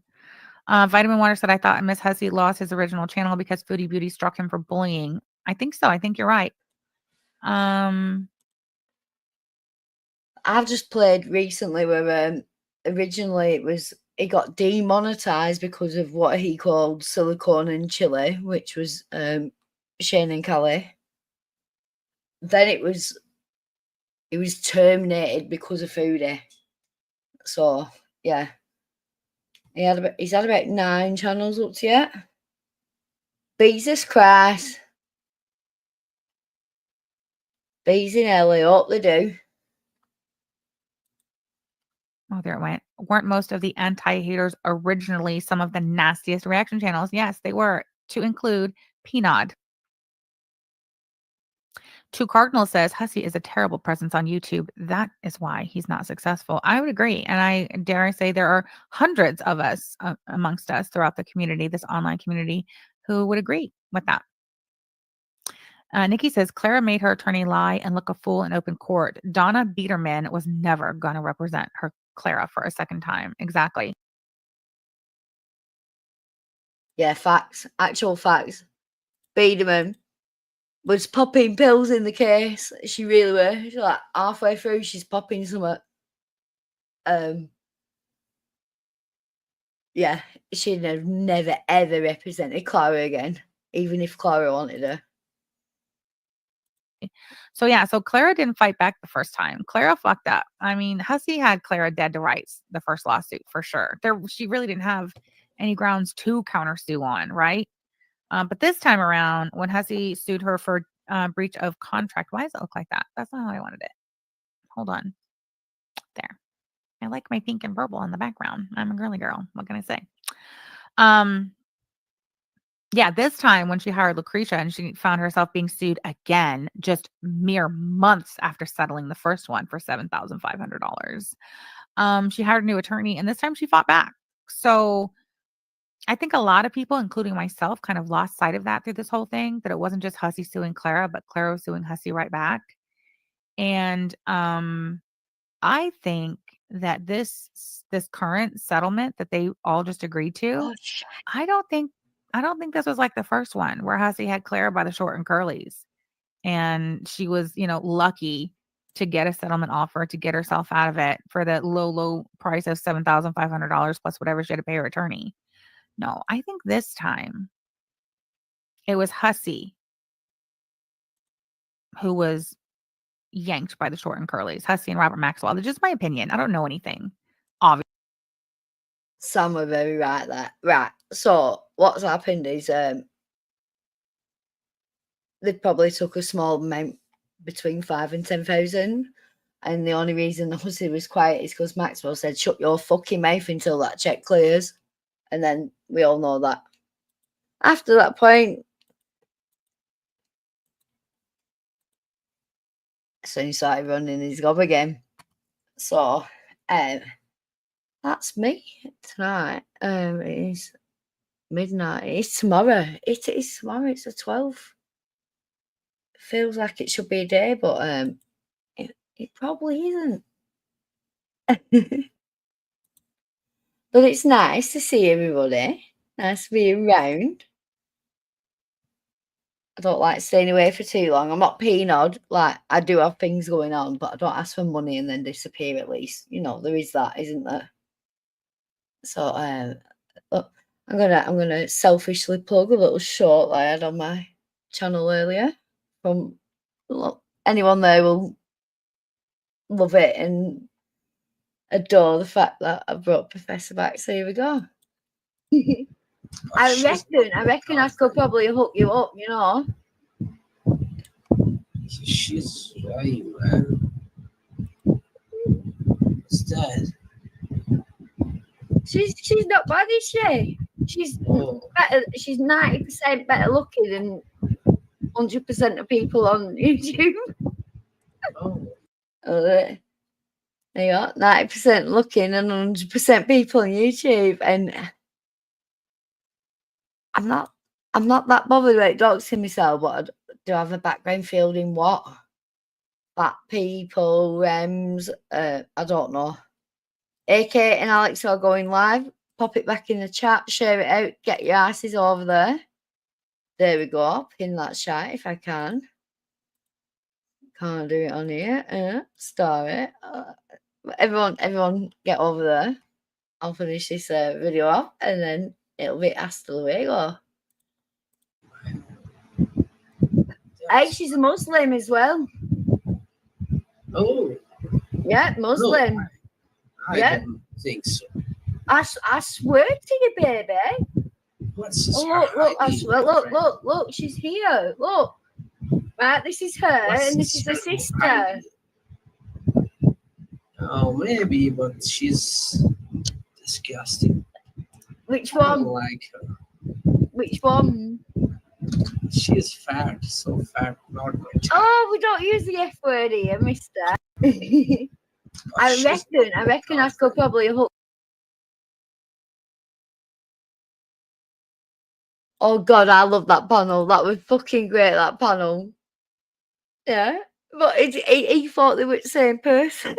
[SPEAKER 6] Vitamin Water said, I thought Miss Hussey lost his original channel because Foodie Beauty struck him for bullying. I think so. I think you're right.
[SPEAKER 7] I've just played recently where originally it got demonetized because of what he called silicone and chili, which was Shane and Callie. Then it was terminated because of Foodie. So yeah, he's had about 9 channels up to yet. Jesus Christ. Bees in hell, I hope they do.
[SPEAKER 6] Oh, there it went. Weren't most of the anti-haters originally some of the nastiest reaction channels? Yes, they were, to include Pnod. Two Cardinal says Hussy is a terrible presence on YouTube. That is why he's not successful. I would agree. And I dare say there are hundreds of us amongst us throughout the community, this online community, who would agree with that. Nikki says Clara made her attorney lie and look a fool in open court. Donna Biederman was never going to represent her Clara for a second time. Exactly.
[SPEAKER 7] Yeah, facts. Actual facts. Biederman was popping pills in the case. She really were. She's like halfway through, she's popping some. Yeah, she'd have never ever represented Clara again, even if Clara wanted her.
[SPEAKER 6] So yeah, so Clara didn't fight back the first time. Clara fucked up. I mean, Hussy had Clara dead to rights the first lawsuit for sure. She really didn't have any grounds to countersue on, right? But this time around, when Hussy sued her for breach of contract, why does it look like that? That's not how I wanted it. Hold on. There. I like my pink and purple in the background. I'm a girly girl. What can I say? Yeah, this time when she hired Lucretia and she found herself being sued again, just mere months after settling the first one for $7,500. She hired a new attorney and this time she fought back. So I think a lot of people, including myself, kind of lost sight of that through this whole thing, that it wasn't just Hussy suing Clara, but Clara was suing Hussy right back. And I think that this current settlement that they all just agreed to, I don't think this was like the first one where Hussy had Clara by the short and curlies. And she was, lucky to get a settlement offer to get herself out of it for the low price of $7,500 plus whatever she had to pay her attorney. No, I think this time it was Hussy who was yanked by the short and curlies. Hussy and Robert Maxwell. That's just my opinion. I don't know anything. Obviously.
[SPEAKER 7] Sam were very right there. Right. So what's happened is they probably took a small amount between 5,000 and 10,000. And the only reason Hussy was quiet is because Maxwell said, shut your fucking mouth until that check clears. And then we all know that. After that point, so he started running his gob again. So that's me tonight. It is midnight. It's tomorrow. It is tomorrow. It's the 12th. Feels like it should be a day, but it probably isn't. But it's nice to see everybody. Nice to be around. I don't like staying away for too long. I'm not peeing odd. Like, I do have things going on, but I don't ask for money and then disappear at least. There is that, isn't there? So look, I'm gonna selfishly plug a little short that I had on my channel earlier. From anyone there will love it and adore the fact that I brought Professor back. So here we go. I reckon I could probably hook you up,
[SPEAKER 10] She's right, man. What's that?
[SPEAKER 7] She's not bad, is she? She's better. She's 90% better looking than 100% of people on YouTube. There you go, 90% looking and 100% people on YouTube, and I'm not that bothered about doxing myself, but I do have a background field in what? Fat people, REMs, I don't know. AK and Alex are going live. Pop it back in the chat, share it out, get your asses over there. There we go. Pin that chat if I can. Can't do it on here. Star it. Everyone get over there. I'll finish this video off and then it'll be hasta luego. Hey, she's a Muslim as well.
[SPEAKER 10] Oh.
[SPEAKER 7] Yeah, Muslim.
[SPEAKER 10] No, I don't think so.
[SPEAKER 7] I swear to you, baby.
[SPEAKER 10] What's this?
[SPEAKER 7] Look, she's here. Look. Right, this is her and this is her sister.
[SPEAKER 10] Oh, maybe, but she's disgusting.
[SPEAKER 7] Which one?
[SPEAKER 10] I don't like her.
[SPEAKER 7] Which one?
[SPEAKER 10] She is fat, so fat, not my type.
[SPEAKER 7] Oh, we don't use the F word here, mister. I reckon I could probably hook. Oh God, I love that panel. That was fucking great, that panel. Yeah, but he thought they were the same person.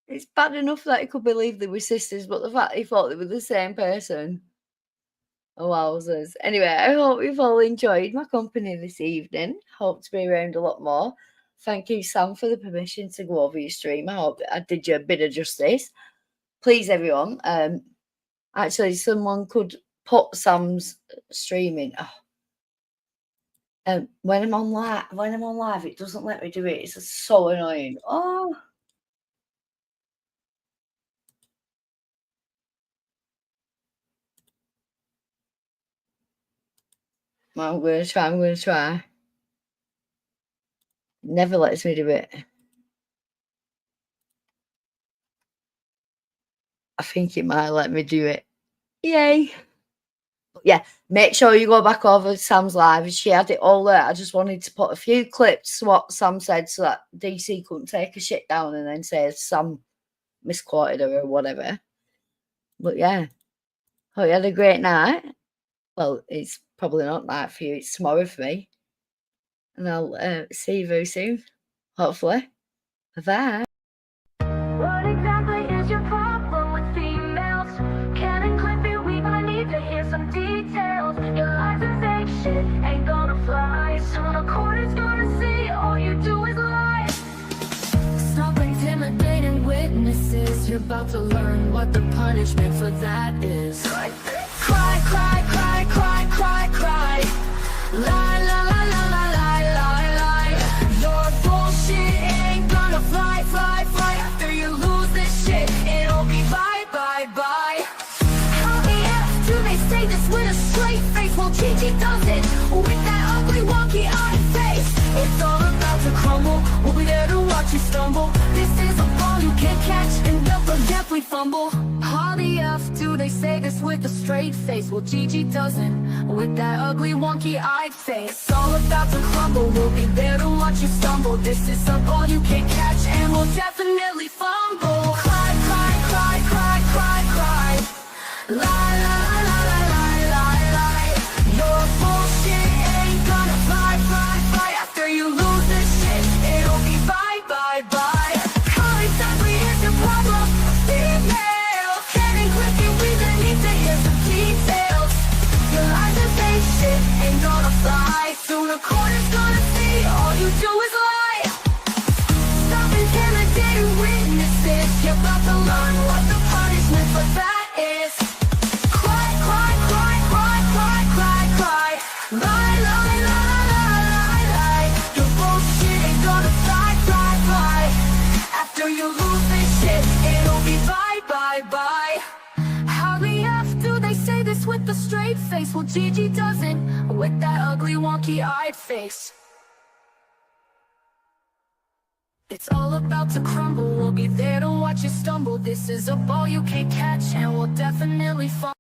[SPEAKER 7] It's bad enough that he could believe they were sisters, but the fact he thought they were the same person. Oh, wowzers. Anyway, I hope you've all enjoyed my company this evening. Hope to be around a lot more. Thank you, Sam, for the permission to go over your stream. I hope I did you a bit of justice. Please, everyone. Actually, someone could put Sam's stream in. Oh, When I'm on live, it doesn't let me do it. It's so annoying. Oh. Well, I'm gonna try. Never lets me do it. I think it might let me do it. Yay. Yeah, make sure you go back over Sam's live. She had it all there. I just wanted to put a few clips what Sam said so that DC couldn't take a shit down and then say Sam misquoted her or whatever. But yeah, hope you had a great night. Well, it's probably not night for you. It's tomorrow for me. And I'll see you very soon, hopefully. Bye-bye.
[SPEAKER 1] What exactly is your problem with females? Ken and Cliffy, we gonna need to hear some details. Your lies and fake shit ain't gonna fly. Soon the court is gonna see all you do is lie. Stop intimidating witnesses. You're about to learn what the punishment for that is. Cry, cry, cry, cry, cry, cry. Lie, lie, lie, lie, lie, lie, lie, lie. Your bullshit ain't gonna fly, fly, fly. After you lose this shit, it'll be bye, bye, bye. How the F do they say this with a straight face? Well, Gigi does it with that ugly, wonky-eyed face. It's all about to crumble. We'll be there to watch you stumble. This is a ball you can't catch, and they'll forget we fumble. How the F do they say this with a straight face? Well, Gigi doesn't with that ugly, wonky-eyed face. It's all about to crumble. We'll be there to watch you stumble. This is a ball you can't catch, and we'll definitely fumble. Cry, cry, cry, cry, cry, cry. Lie, lie, lie, lie, lie, lie, lie. Your bullshit ain't gonna fly, fly, fly. After you lose this shit, it'll be bye, bye, bye. How exactly is your problem? Female. Ken and Cliffy, we gonna need to hear some details. Your lies and fake shit ain't gonna fly. Soon the court is gonna see all you do is lie. Stop intimidating witnesses. You're about to learn what the punishment for that is. Cry, cry, cry, cry, cry, cry, cry. Lie, lie, lie, lie, lie, lie. Your bullshit ain't gonna fly, fly, fly. After you lose this shit, it'll be bye, bye, bye. How the F do they say this with a straight face? Well, Gigi doesn't with that ugly, wonky-eyed face. It's all about to crumble. We'll be there to watch you stumble. This is a ball you can't catch, and we'll definitely fall.